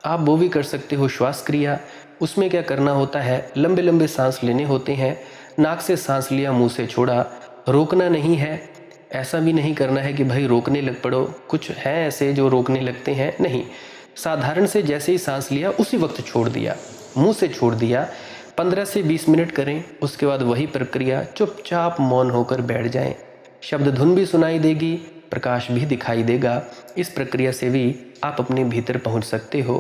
आप वो भी कर सकते हो श्वास क्रिया। उसमें क्या करना होता है, लंबे लंबे सांस लेने होते हैं। नाक से सांस लिया, मुंह से छोड़ा, रोकना नहीं है। ऐसा भी नहीं करना है कि भाई रोकने लग पड़ो। कुछ है ऐसे जो रोकने लगते हैं, नहीं। साधारण से जैसे ही सांस लिया उसी वक्त छोड़ दिया, मुंह से छोड़ दिया। 15 से 20 मिनट करें। उसके बाद वही प्रक्रिया, चुपचाप मौन होकर बैठ जाएं। शब्द धुन भी सुनाई देगी, प्रकाश भी दिखाई देगा। इस प्रक्रिया से भी आप अपने भीतर पहुंच सकते हो।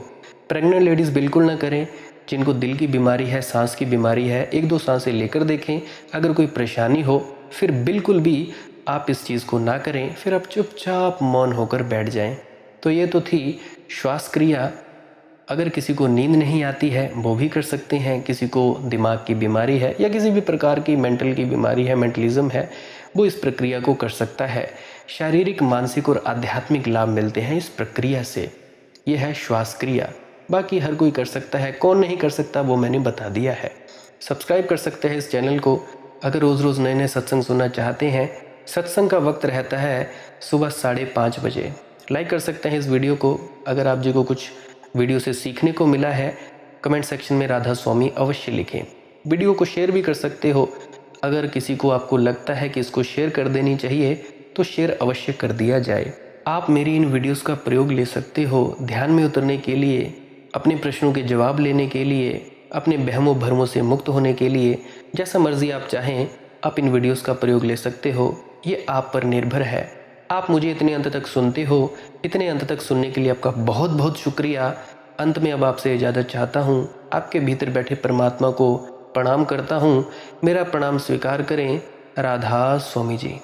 प्रेग्नेंट लेडीज़ बिल्कुल ना करें। जिनको दिल की बीमारी है, सांस की बीमारी है, 1-2 सांसें लेकर देखें। अगर कोई परेशानी हो फिर बिल्कुल भी आप इस चीज़ को ना करें, फिर आप चुपचाप मौन होकर बैठ जाएं। तो ये तो थी श्वास क्रिया। अगर किसी को नींद नहीं आती है वो भी कर सकते हैं। किसी को दिमाग की बीमारी है या किसी भी प्रकार की मेंटल की बीमारी है, मेंटलिज्म है, वो इस प्रक्रिया को कर सकता है। शारीरिक, मानसिक और आध्यात्मिक लाभ मिलते हैं इस प्रक्रिया से। यह है श्वास क्रिया। बाकी हर कोई कर सकता है, कौन नहीं कर सकता वो मैंने बता दिया है। सब्सक्राइब कर सकते हैं इस चैनल को। अगर रोज़ रोज़ नए नए सत्संग सुनना चाहते हैं, सत्संग का वक्त रहता है सुबह 5:30 बजे। लाइक कर सकते हैं इस वीडियो को। अगर आप जी को कुछ वीडियो से सीखने को मिला है, कमेंट सेक्शन में राधा स्वामी अवश्य लिखें। वीडियो को शेयर भी कर सकते हो। अगर किसी को आपको लगता है कि इसको शेयर कर देनी चाहिए, तो शेयर अवश्य कर दिया जाए। आप मेरी इन वीडियोस का प्रयोग ले सकते हो ध्यान में उतरने के लिए, अपने प्रश्नों के जवाब लेने के लिए, अपने बहमों भरमों से मुक्त होने के लिए। जैसा मर्जी आप चाहें आप इन वीडियोस का प्रयोग ले सकते हो, ये आप पर निर्भर है। आप मुझे इतने अंत तक सुनते हो, इतने अंत तक सुनने के लिए आपका बहुत बहुत शुक्रिया। अंत में अब आपसे इजाज़त चाहता हूँ, आपके भीतर बैठे परमात्मा को प्रणाम करता हूँ। मेरा प्रणाम स्वीकार करें। राधा स्वामी जी।